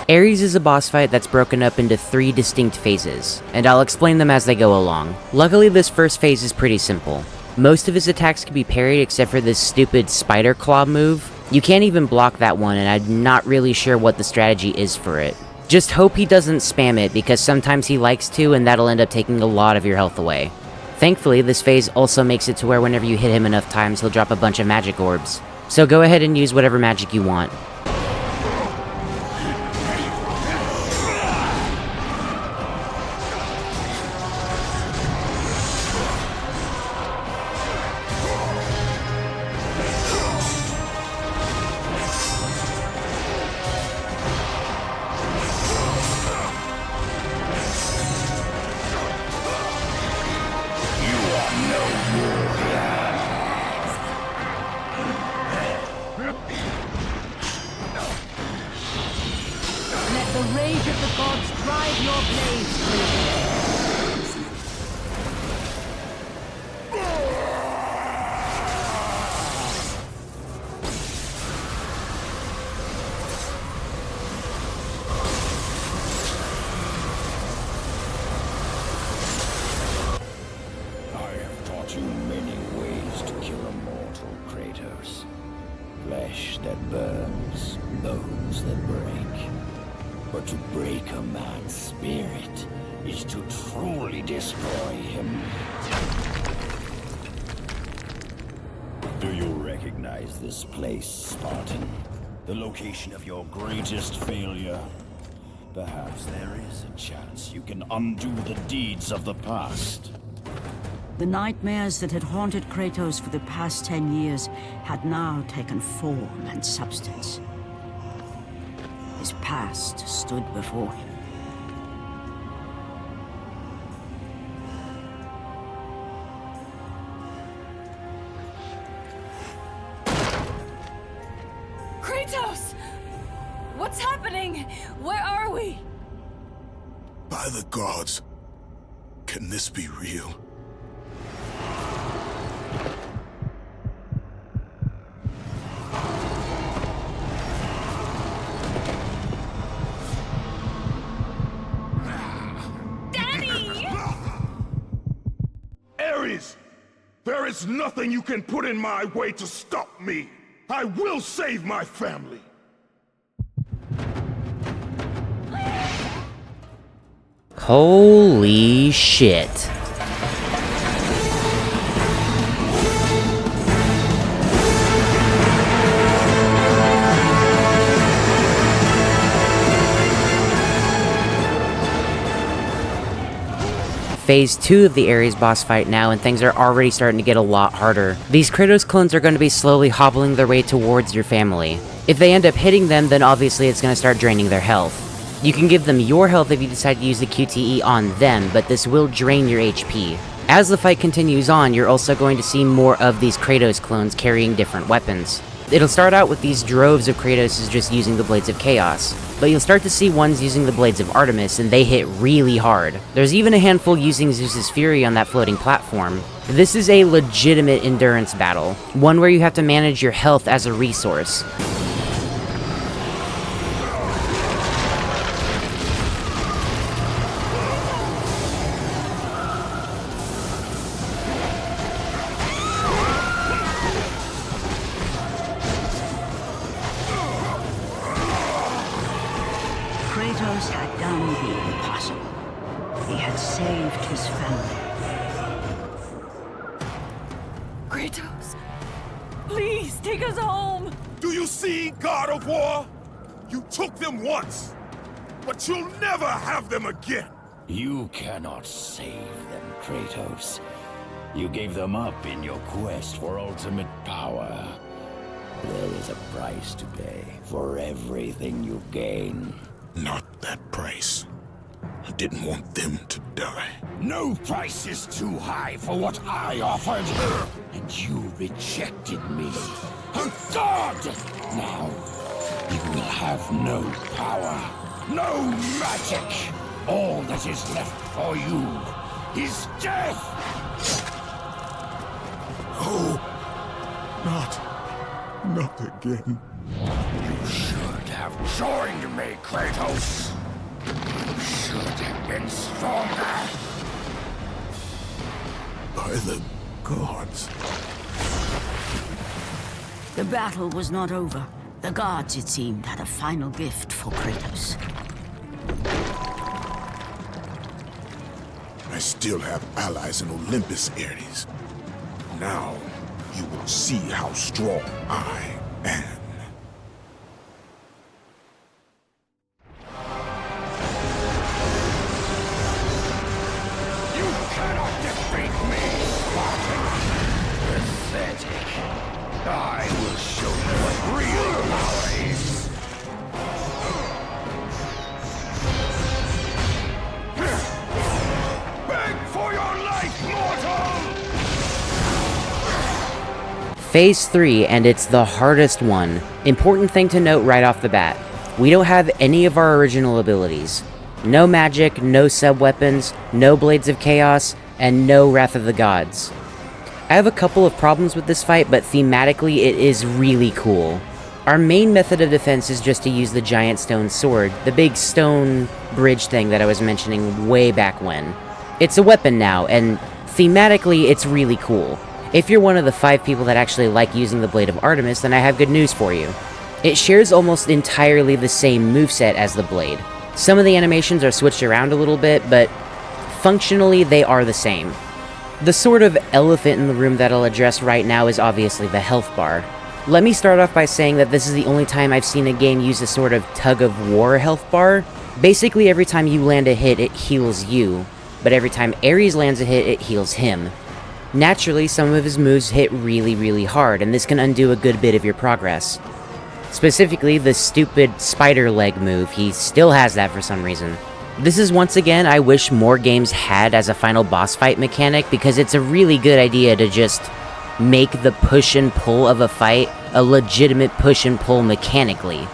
Ares is a boss fight that's broken up into 3 distinct phases, and I'll explain them as they go along. Luckily, this first phase is pretty simple. Most of his attacks can be parried except for this stupid spider claw move. You can't even block that one, and I'm not really sure what the strategy is for it. Just hope he doesn't spam it, because sometimes he likes to, and that'll end up taking a lot of your health away. Thankfully, this phase also makes it to where whenever you hit him enough times, he'll drop a bunch of magic orbs. So go ahead and use whatever magic you want. The rage of the gods drive your blades, Kratos. I have taught you many ways to kill a mortal, Kratos. Flesh that burns, bones that break. But to break a man's spirit is to truly destroy him. Do you recognize this place, Spartan? The location of your greatest failure? Perhaps there is a chance you can undo the deeds of the past. The nightmares that had haunted Kratos for the past 10 years had now taken form and substance. his past stood before him. Kratos! What's happening? Where are we? By the gods, can this be real? Daddy! Ares! There is nothing you can put in my way to stop me! I will save my family! Holy shit. Phase 2 of the Ares boss fight now, and things are already starting to get a lot harder. These Kratos clones are going to be slowly hobbling their way towards your family. If they end up hitting them, then obviously it's going to start draining their health. You can give them your health if you decide to use the QTE on them, but this will drain your HP. As the fight continues on, you're also going to see more of these Kratos clones carrying different weapons. It'll start out with these droves of Kratos just using the Blades of Chaos, but you'll start to see ones using the Blades of Artemis, and they hit really hard. There's even a handful using Zeus's Fury on that floating platform. This is a legitimate endurance battle, one where you have to manage your health as a resource. Kratos had done the impossible. He had saved his family. Kratos! Please, take us home! Do you see, God of War? You took them once, but you'll never have them again! You cannot save them, Kratos. You gave them up in your quest for ultimate power. There is a price to pay for everything you gain. Not that price. I didn't want them to die. No price is too high for what I offered, and you rejected me. A god! Now, you will have no power, no magic. All that is left for you is death! Oh, not again. You should have joined me, Kratos. You should have been stronger. By the gods. The battle was not over. The gods, it seemed, had a final gift for Kratos. I still have allies in Olympus, Ares. Now, you will see how strong I am. You cannot defeat me, Spartan! Pathetic. I will show you what real power is. Beg for your life, mortal! Phase 3, and it's the hardest one. Important thing to note right off the bat. We don't have any of our original abilities. No magic, no sub-weapons, no Blades of Chaos, and no Wrath of the Gods. I have a couple of problems with this fight, but thematically it is really cool. Our main method of defense is just to use the giant stone sword, the big stone bridge thing that I was mentioning way back when. It's a weapon now, and thematically it's really cool. If you're one of the 5 people that actually like using the Blade of Artemis, then I have good news for you. It shares almost entirely the same moveset as the Blade. Some of the animations are switched around a little bit, but functionally they are the same. The sort of elephant in the room that I'll address right now is obviously the health bar. Let me start off by saying that this is the only time I've seen a game use a sort of tug-of-war health bar. Basically every time you land a hit, it heals you, but every time Ares lands a hit, it heals him. Naturally, some of his moves hit really hard, and this can undo a good bit of your progress. Specifically, the stupid spider leg move. He still has that for some reason. This is once again I wish more games had as a final boss fight mechanic, because it's a really good idea to just make the push and pull of a fight a legitimate push and pull mechanically.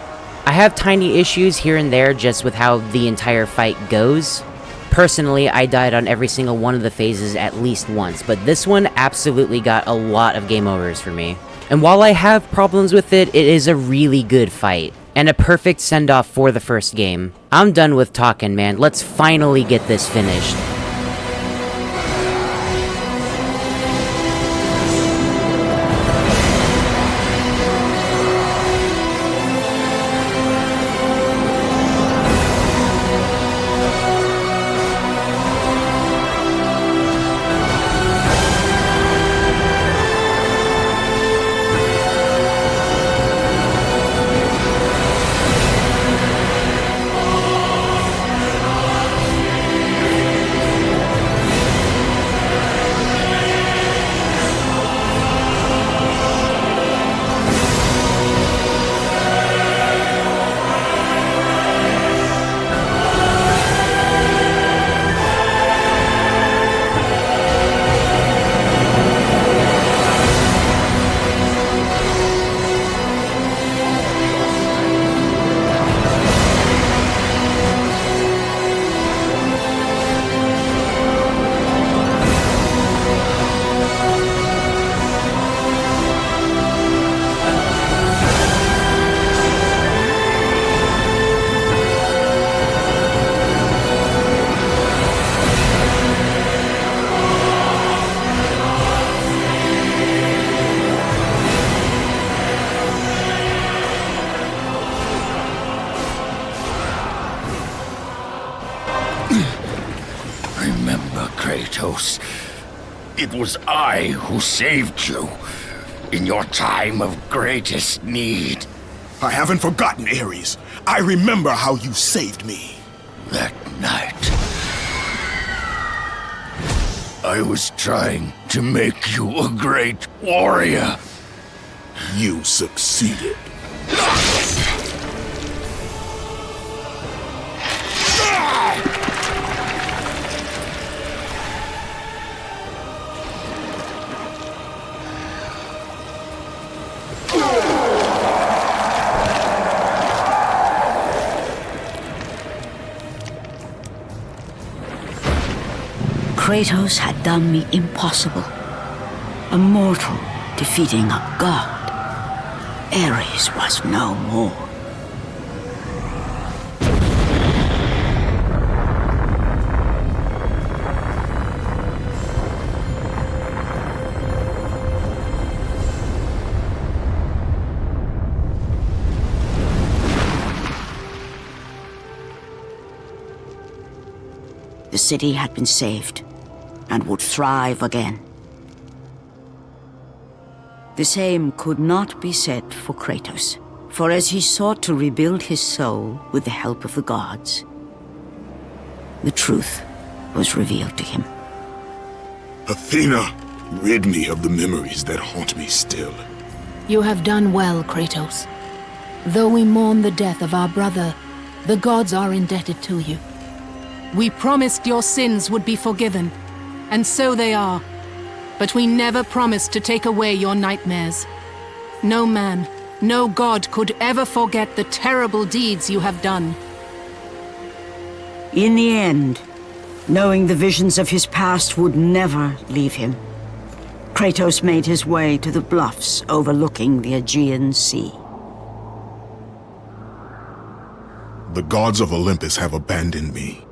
I have tiny issues here and there just with how the entire fight goes. Personally, I died on every single one of the phases at least once, but this one absolutely got a lot of game overs for me. And while I have problems with it, it is a really good fight, and a perfect send-off for the first game. I'm done with talking, man. Let's finally get this finished. Remember, Kratos, it was I who saved you in your time of greatest need. I haven't forgotten, Ares. I remember how you saved me. That night, I was trying to make you a great warrior. You succeeded. Kratos had done me impossible. A mortal defeating a god. Ares was no more. The city had been saved and would thrive again. The same could not be said for Kratos, for as he sought to rebuild his soul with the help of the gods, the truth was revealed to him. Athena, rid me of the memories that haunt me still. You have done well, Kratos. Though we mourn the death of our brother, the gods are indebted to you. We promised your sins would be forgiven, and so they are. But we never promised to take away your nightmares. No man, no god could ever forget the terrible deeds you have done. In the end, knowing the visions of his past would never leave him, Kratos made his way to the bluffs overlooking the Aegean Sea. The gods of Olympus have abandoned me.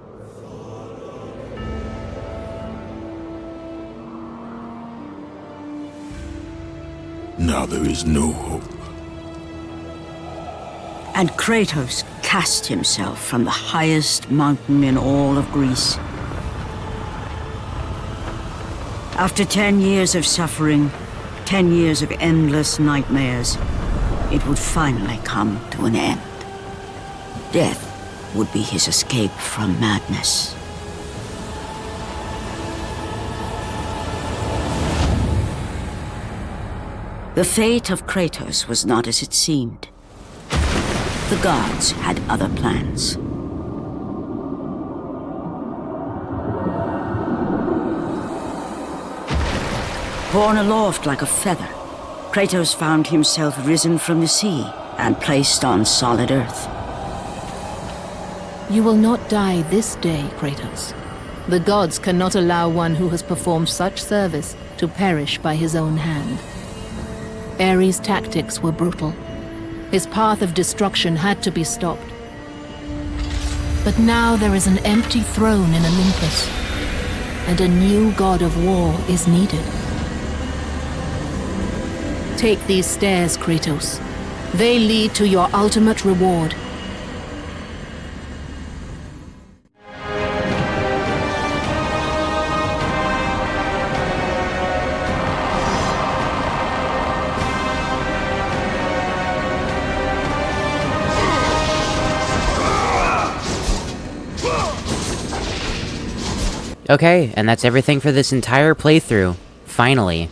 Now there is no hope. And Kratos cast himself from the highest mountain in all of Greece. After 10 years of suffering, 10 years of endless nightmares, it would finally come to an end. Death would be his escape from madness. The fate of Kratos was not as it seemed. the gods had other plans. Borne aloft like a feather, Kratos found himself risen from the sea and placed on solid earth. You will not die this day, Kratos. The gods cannot allow one who has performed such service to perish by his own hand. Ares' tactics were brutal. His path of destruction had to be stopped. But now there is an empty throne in Olympus, and a new god of war is needed. Take these stairs, Kratos. They lead to your ultimate reward. Okay, and that's everything for this entire playthrough. Finally.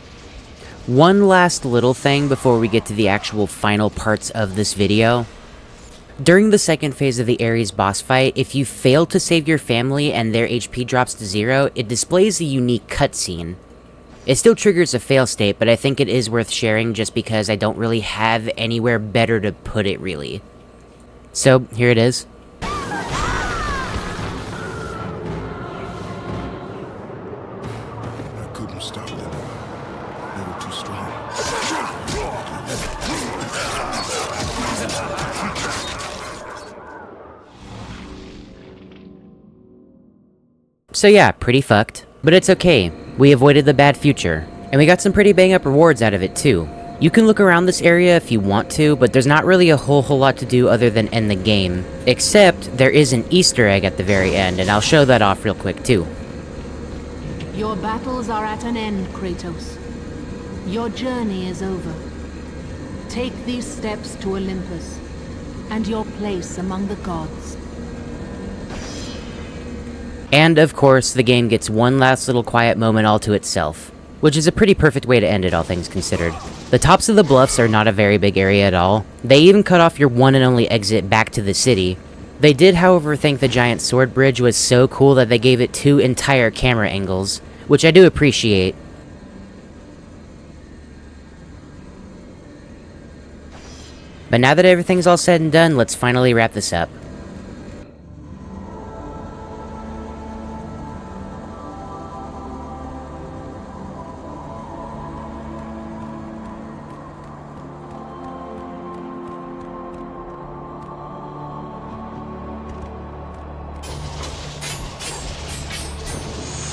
One last little thing before we get to the actual final parts of this video. During the second phase of the Ares boss fight, if you fail to save your family and their HP drops to 0, it displays a unique cutscene. It still triggers a fail state, but I think it is worth sharing just because I don't really have anywhere better to put it, really. So, here it is. I couldn't stop them. They were too strong. So yeah, pretty fucked. But it's okay. We avoided the bad future. And we got some pretty bang up rewards out of it too. You can look around this area if you want to, but there's not really a whole lot to do other than end the game. Except, there is an Easter egg at the very end, and I'll show that off real quick too. Your battles are at an end, Kratos. Your journey is over. Take these steps to Olympus, and your place among the gods. And of course, the game gets one last little quiet moment all to itself, which is a pretty perfect way to end it, all things considered. The tops of the bluffs are not a very big area at all. They even cut off your one and only exit back to the city. They did, however, think the giant sword bridge was so cool that they gave it 2 entire camera angles, which I do appreciate. But now that everything's all said and done, let's finally wrap this up.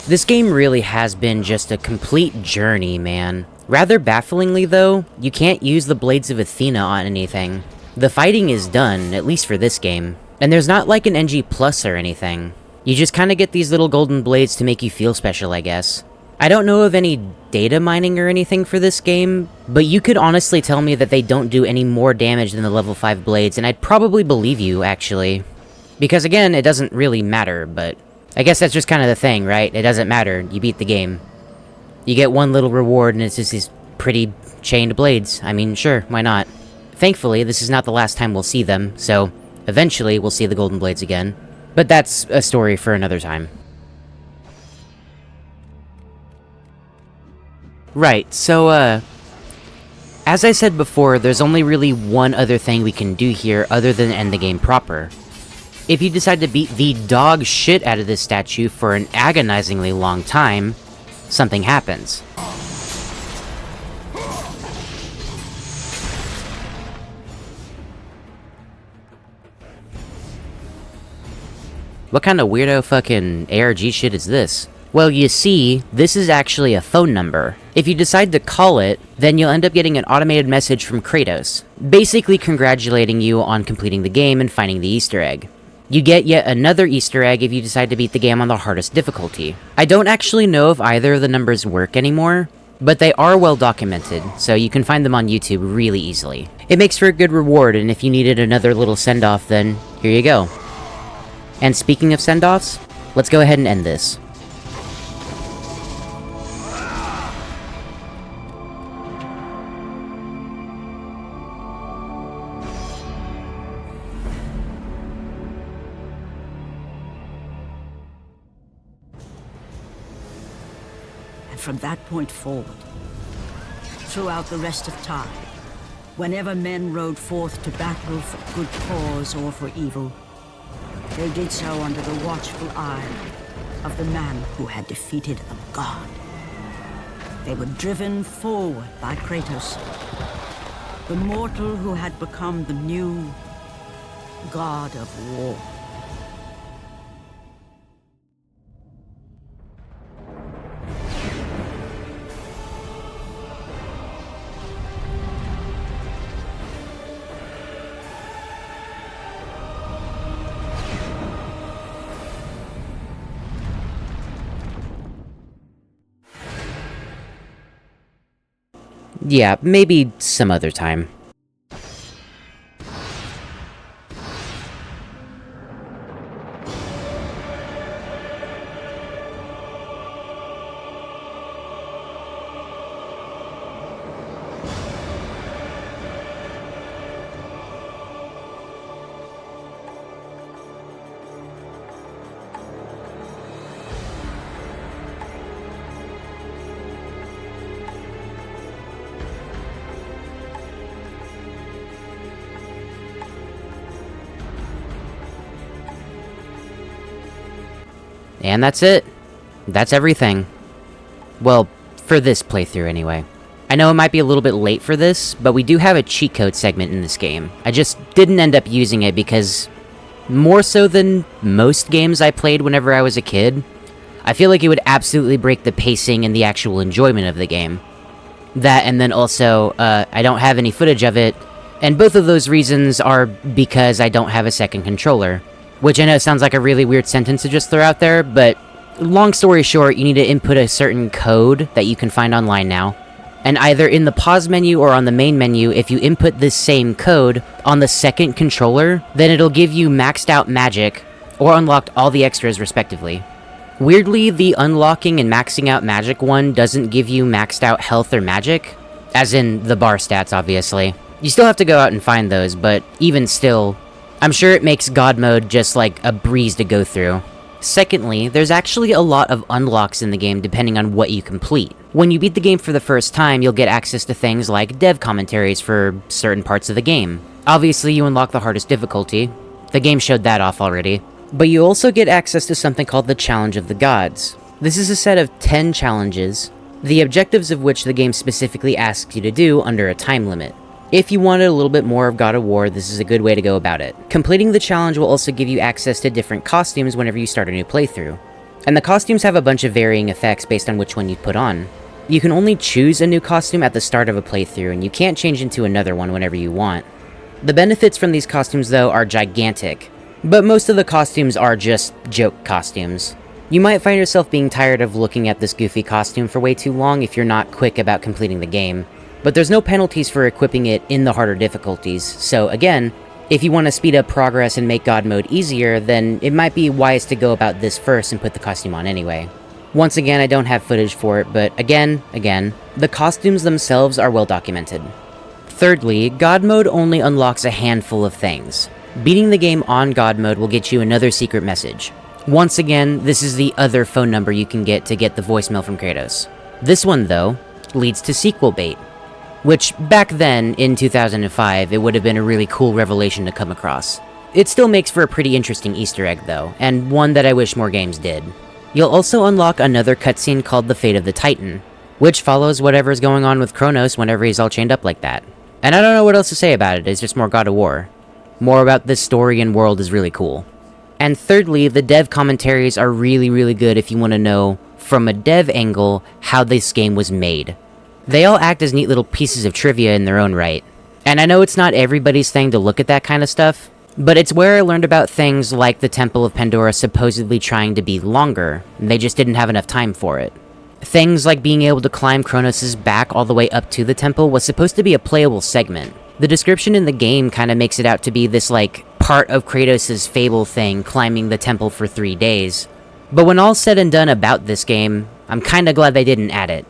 This game really has been just a complete journey, man. Rather bafflingly though, you can't use the Blades of Athena on anything. The fighting is done, at least for this game. And there's not like an NG plus or anything. You just kinda get these little golden blades to make you feel special, I guess. I don't know of any data mining or anything for this game, but you could honestly tell me that they don't do any more damage than the level 5 blades, and I'd probably believe you, actually. Because again, it doesn't really matter, but I guess that's just kind of the thing, right? It doesn't matter. You beat the game. You get one little reward, and it's just these pretty chained blades. I mean, sure, why not? Thankfully, this is not the last time we'll see them, so eventually we'll see the golden blades again. But that's a story for another time. Right, so, as I said before, there's only really one other thing we can do here other than end the game proper. If you decide to beat the dog shit out of this statue for an agonizingly long time, something happens. What kind of weirdo fucking ARG shit is this? Well, you see, this is actually a phone number. If you decide to call it, then you'll end up getting an automated message from Kratos, basically congratulating you on completing the game and finding the Easter egg. You get yet another Easter egg if you decide to beat the game on the hardest difficulty. I don't actually know if either of the numbers work anymore, but they are well documented, so you can find them on YouTube really easily. It makes for a good reward, and if you needed another little send-off, then here you go. And speaking of send-offs, let's go ahead and end this. from that point forward, throughout the rest of time, whenever men rode forth to battle for good cause or for evil, they did so under the watchful eye of the man who had defeated a god. They were driven forward by Kratos, the mortal who had become the new god of war. Yeah, maybe some other time. And that's it. That's everything. Well, for this playthrough anyway. I know it might be a little bit late for this, but we do have a cheat code segment in this game. I just didn't end up using it because, more so than most games I played whenever I was a kid, I feel like it would absolutely break the pacing and the actual enjoyment of the game. That, and then also, I don't have any footage of it, and both of those reasons are because I don't have a second controller. Which I know sounds like a really weird sentence to just throw out there, but long story short, you need to input a certain code that you can find online now. And either in the pause menu or on the main menu, if you input this same code on the second controller, then it'll give you maxed out magic, or unlocked all the extras respectively. Weirdly, the unlocking and maxing out magic one doesn't give you maxed out health or magic, as in the bar stats obviously. You still have to go out and find those, but even still, I'm sure it makes God mode just like a breeze to go through. Secondly, there's actually a lot of unlocks in the game depending on what you complete. When you beat the game for the first time, you'll get access to things like dev commentaries for certain parts of the game. Obviously, you unlock the hardest difficulty. The game showed that off already. But you also get access to something called the Challenge of the Gods. This is a set of 10 challenges, the objectives of which the game specifically asks you to do under a time limit. If you wanted a little bit more of God of War, this is a good way to go about it. Completing the challenge will also give you access to different costumes whenever you start a new playthrough. And the costumes have a bunch of varying effects based on which one you put on. You can only choose a new costume at the start of a playthrough, and you can't change into another one whenever you want. The benefits from these costumes, though, are gigantic, but most of the costumes are just joke costumes. You might find yourself being tired of looking at this goofy costume for way too long if you're not quick about completing the game. But there's no penalties for equipping it in the harder difficulties, so again, if you want to speed up progress and make God mode easier, then it might be wise to go about this first and put the costume on anyway. Once again, I don't have footage for it, but again, the costumes themselves are well documented. Thirdly, God mode only unlocks a handful of things. Beating the game on God mode will get you another secret message. Once again, this is the other phone number you can get to get the voicemail from Kratos. This one, though, leads to sequel bait. Which, back then, in 2005, it would have been a really cool revelation to come across. It still makes for a pretty interesting Easter egg, though, and one that I wish more games did. You'll also unlock another cutscene called The Fate of the Titan, which follows whatever's going on with Kronos whenever he's all chained up like that. And I don't know what else to say about it, it's just more God of War. More about this story and world is really cool. And thirdly, the dev commentaries are really good if you want to know, from a dev angle, how this game was made. They all act as neat little pieces of trivia in their own right. And I know it's not everybody's thing to look at that kind of stuff, but it's where I learned about things like the Temple of Pandora supposedly trying to be longer, and they just didn't have enough time for it. Things like being able to climb Kronos' back all the way up to the temple was supposed to be a playable segment. The description in the game kind of makes it out to be this, like, part of Kratos' fable thing, climbing the temple for 3 days. But when all's said and done about this game, I'm kinda glad they didn't add it.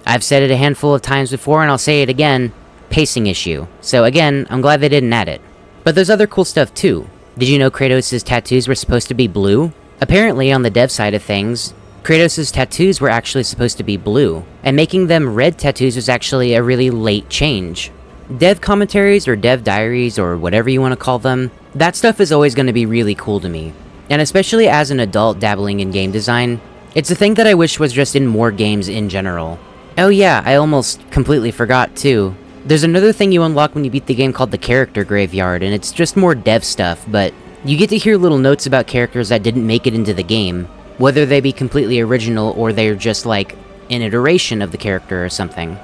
I've said it a handful of times before, and I'll say it again, pacing issue. So again, I'm glad they didn't add it. But there's other cool stuff too. Did you know Kratos' tattoos were supposed to be blue? Apparently, on the dev side of things, Kratos' tattoos were actually supposed to be blue, and making them red tattoos was actually a really late change. Dev commentaries or dev diaries or whatever you want to call them, that stuff is always going to be really cool to me. And especially as an adult dabbling in game design, it's a thing that I wish was just in more games in general. Oh yeah, I almost completely forgot too. There's another thing you unlock when you beat the game called the Character Graveyard, and it's just more dev stuff, but you get to hear little notes about characters that didn't make it into the game, whether they be completely original or they're just like an iteration of the character or something.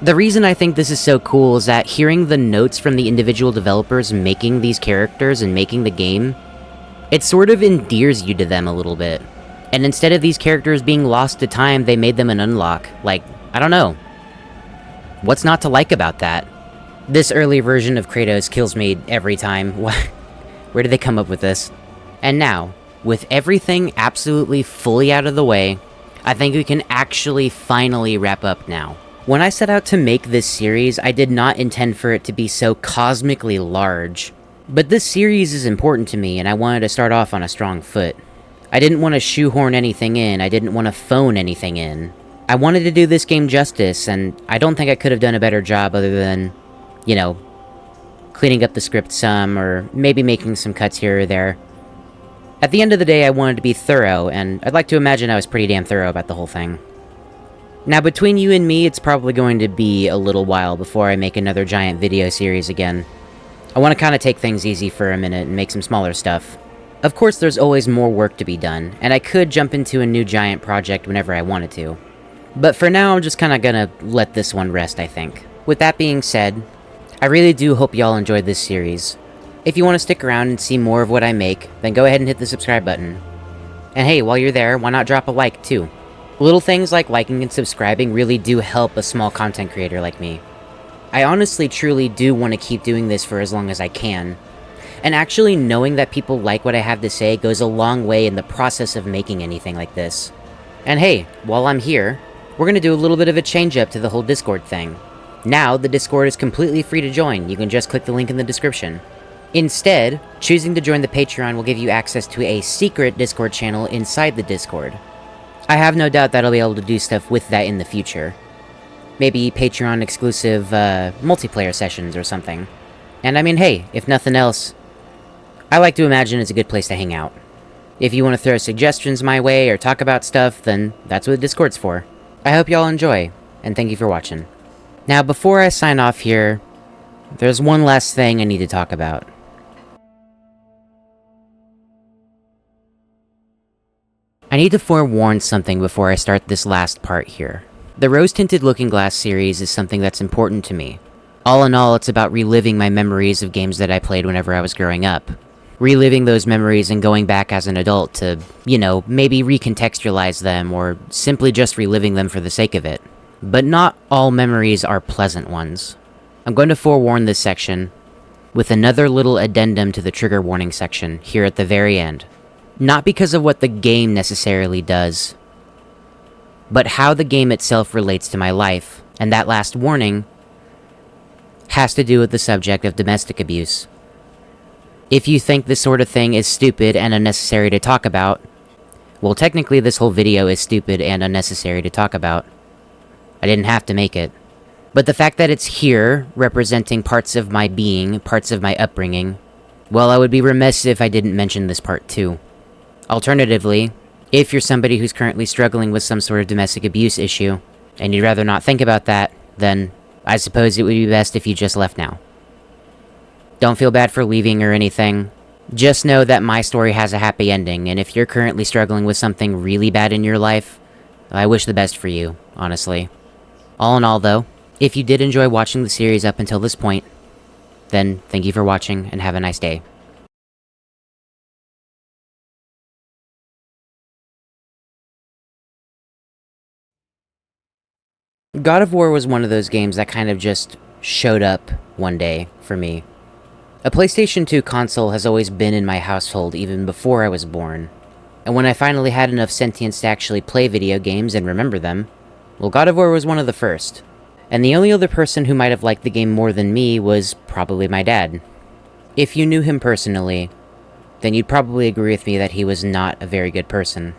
The reason I think this is so cool is that hearing the notes from the individual developers making these characters and making the game, it sort of endears you to them a little bit. And instead of these characters being lost to time, they made them an unlock. Like, I don't know. What's not to like about that? This early version of Kratos kills me every time. Where did they come up with this? And now, with everything absolutely fully out of the way, I think we can actually finally wrap up now. When I set out to make this series, I did not intend for it to be so cosmically large. But this series is important to me, and I wanted to start off on a strong foot. I didn't want to shoehorn anything in, I didn't want to phone anything in. I wanted to do this game justice, and I don't think I could have done a better job other than, you know, cleaning up the script some, or maybe making some cuts here or there. At the end of the day, I wanted to be thorough, and I'd like to imagine I was pretty damn thorough about the whole thing. Now, between you and me, it's probably going to be a little while before I make another giant video series again. I want to kind of take things easy for a minute and make some smaller stuff. Of course, there's always more work to be done, and I could jump into a new giant project whenever I wanted to. But for now, I'm just kind of gonna let this one rest, I think. With that being said, I really do hope y'all enjoyed this series. If you want to stick around and see more of what I make, then go ahead and hit the subscribe button. And hey, while you're there, why not drop a like, too? Little things like liking and subscribing really do help a small content creator like me. I honestly truly do want to keep doing this for as long as I can. And actually knowing that people like what I have to say goes a long way in the process of making anything like this. And hey, while I'm here, we're gonna do a little bit of a change up to the whole Discord thing. Now, the Discord is completely free to join. You can just click the link in the description. Instead, choosing to join the Patreon will give you access to a secret Discord channel inside the Discord. I have no doubt that I'll be able to do stuff with that in the future. Maybe Patreon exclusive multiplayer sessions or something. And I mean, hey, if nothing else, I like to imagine it's a good place to hang out. If you want to throw suggestions my way or talk about stuff, then that's what the Discord's for. I hope y'all enjoy, and thank you for watching. Now, before I sign off here, there's one last thing I need to talk about. I need to forewarn something before I start this last part here. The Rose-Tinted Looking Glass series is something that's important to me. All in all, it's about reliving my memories of games that I played whenever I was growing up. Reliving those memories and going back as an adult to, you know, maybe recontextualize them or simply just reliving them for the sake of it. But not all memories are pleasant ones. I'm going to forewarn this section with another little addendum to the trigger warning section here at the very end. Not because of what the game necessarily does, but how the game itself relates to my life, and that last warning has to do with the subject of domestic abuse. If you think this sort of thing is stupid and unnecessary to talk about, well, technically this whole video is stupid and unnecessary to talk about. I didn't have to make it. But the fact that it's here, representing parts of my being, parts of my upbringing, well, I would be remiss if I didn't mention this part too. Alternatively, if you're somebody who's currently struggling with some sort of domestic abuse issue, and you'd rather not think about that, then I suppose it would be best if you just left now. Don't feel bad for leaving or anything. Just know that my story has a happy ending, and if you're currently struggling with something really bad in your life, I wish the best for you, honestly. All in all, though, if you did enjoy watching the series up until this point, then thank you for watching and have a nice day. God of War was one of those games that kind of just showed up one day for me. A PlayStation 2 console has always been in my household even before I was born, and when I finally had enough sentience to actually play video games and remember them, well, God of War was one of the first. And the only other person who might have liked the game more than me was probably my dad. If you knew him personally, then you'd probably agree with me that he was not a very good person.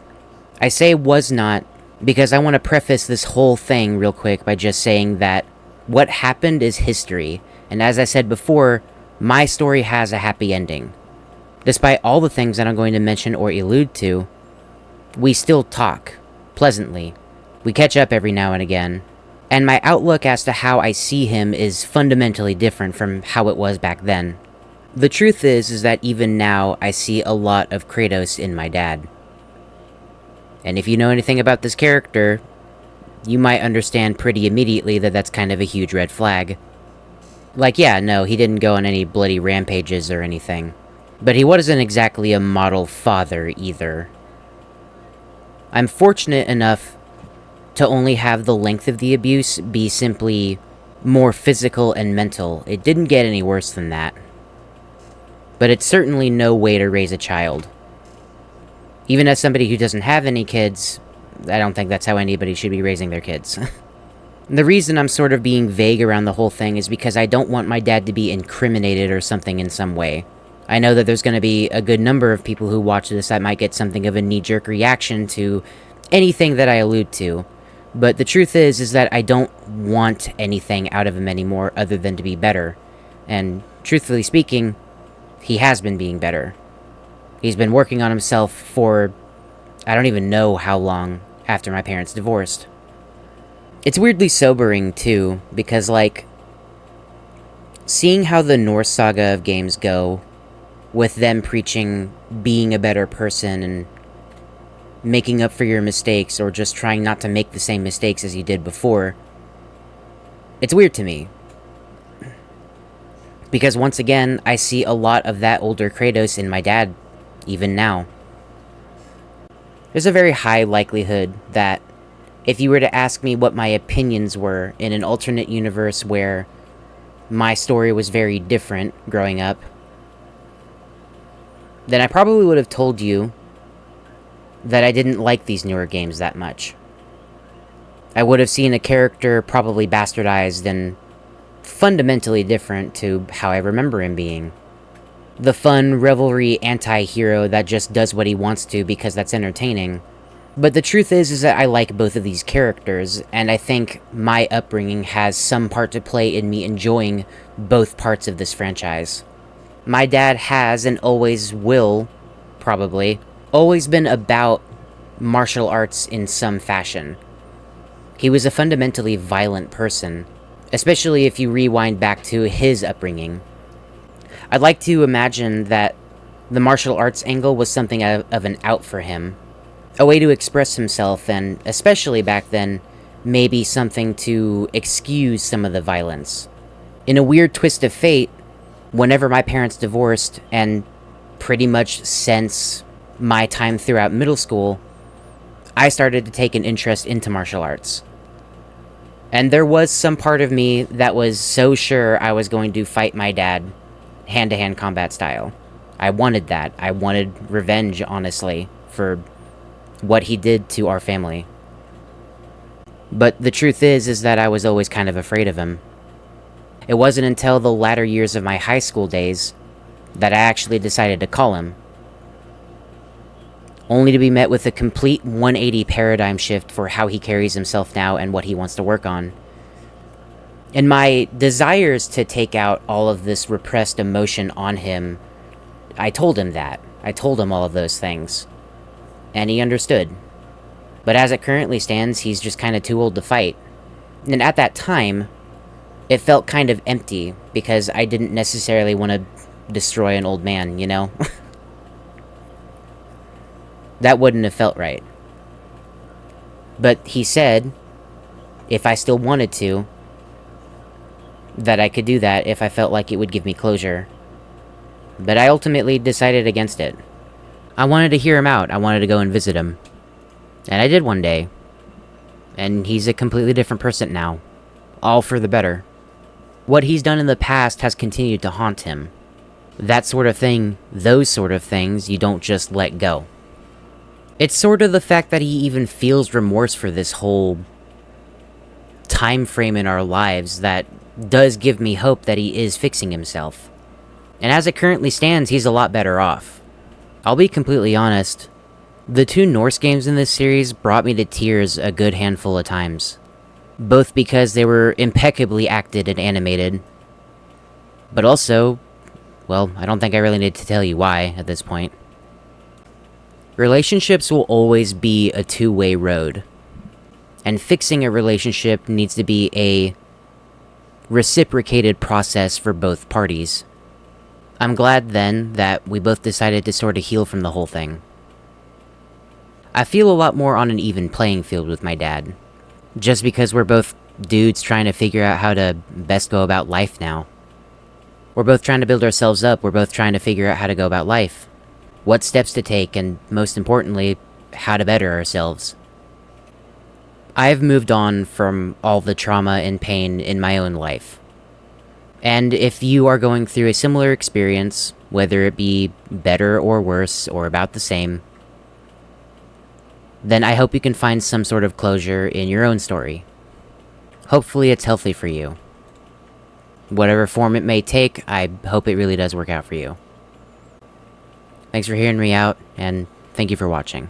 I say was not because I want to preface this whole thing real quick by just saying that what happened is history, and as I said before, my story has a happy ending. Despite all the things that I'm going to mention or allude to, we still talk, pleasantly. We catch up every now and again, and my outlook as to how I see him is fundamentally different from how it was back then. The truth is that even now, I see a lot of Kratos in my dad. And if you know anything about this character, you might understand pretty immediately that that's kind of a huge red flag. Like, yeah, no, he didn't go on any bloody rampages or anything. But he wasn't exactly a model father either. I'm fortunate enough to only have the length of the abuse be simply more physical and mental. It didn't get any worse than that. But it's certainly no way to raise a child. Even as somebody who doesn't have any kids, I don't think that's how anybody should be raising their kids. The reason I'm sort of being vague around the whole thing is because I don't want my dad to be incriminated or something in some way. I know that there's going to be a good number of people who watch this that might get something of a knee-jerk reaction to anything that I allude to. But the truth is that I don't want anything out of him anymore other than to be better. And truthfully speaking, he has been being better. He's been working on himself for I don't even know how long after my parents divorced. It's weirdly sobering too, because like, seeing how the Norse saga of games go, with them preaching being a better person and making up for your mistakes or just trying not to make the same mistakes as you did before, it's weird to me. Because once again, I see a lot of that older Kratos in my dad, even now. There's a very high likelihood that if you were to ask me what my opinions were in an alternate universe where my story was very different growing up, then I probably would have told you that I didn't like these newer games that much. I would have seen a character probably bastardized and fundamentally different to how I remember him being. The fun, revelry anti-hero that just does what he wants to because that's entertaining. But the truth is that I like both of these characters, and I think my upbringing has some part to play in me enjoying both parts of this franchise. My dad has, and always will, probably, always been about martial arts in some fashion. He was a fundamentally violent person, especially if you rewind back to his upbringing. I'd like to imagine that the martial arts angle was something of an out for him. A way to express himself, and especially back then, maybe something to excuse some of the violence. In a weird twist of fate, whenever my parents divorced, and pretty much since my time throughout middle school, I started to take an interest into martial arts. And there was some part of me that was so sure I was going to fight my dad, hand-to-hand combat style. I wanted that. I wanted revenge, honestly, for what he did to our family. But the truth is that I was always kind of afraid of him. It wasn't until the latter years of my high school days that I actually decided to call him. Only to be met with a complete 180 paradigm shift for how he carries himself now and what he wants to work on. And my desires to take out all of this repressed emotion on him, I told him that. I told him all of those things. And he understood. But as it currently stands, he's just kind of too old to fight. And at that time, it felt kind of empty, because I didn't necessarily want to destroy an old man, you know? That wouldn't have felt right. But he said, if I still wanted to, that I could do that if I felt like it would give me closure. But I ultimately decided against it. I wanted to hear him out. I wanted to go and visit him. And I did one day. And he's a completely different person now. All for the better. What he's done in the past has continued to haunt him. That sort of thing, those sort of things, you don't just let go. It's sort of the fact that he even feels remorse for this whole time frame in our lives that does give me hope that he is fixing himself. And as it currently stands, he's a lot better off. I'll be completely honest, The two Norse games in this series brought me to tears a good handful of times, both because they were impeccably acted and animated, but also, well, I don't think I really need to tell you why at this point. Relationships will always be a two-way road, and fixing a relationship needs to be a reciprocated process for both parties. I'm glad then that we both decided to sort of heal from the whole thing. I feel a lot more on an even playing field with my dad, just because we're both dudes trying to figure out how to best go about life now. We're both trying to build ourselves up, we're both trying to figure out how to go about life, what steps to take, and most importantly, how to better ourselves. I've moved on from all the trauma and pain in my own life. And if you are going through a similar experience, whether it be better or worse or about the same, then I hope you can find some sort of closure in your own story. Hopefully it's healthy for you. Whatever form it may take, I hope it really does work out for you. Thanks for hearing me out, and thank you for watching.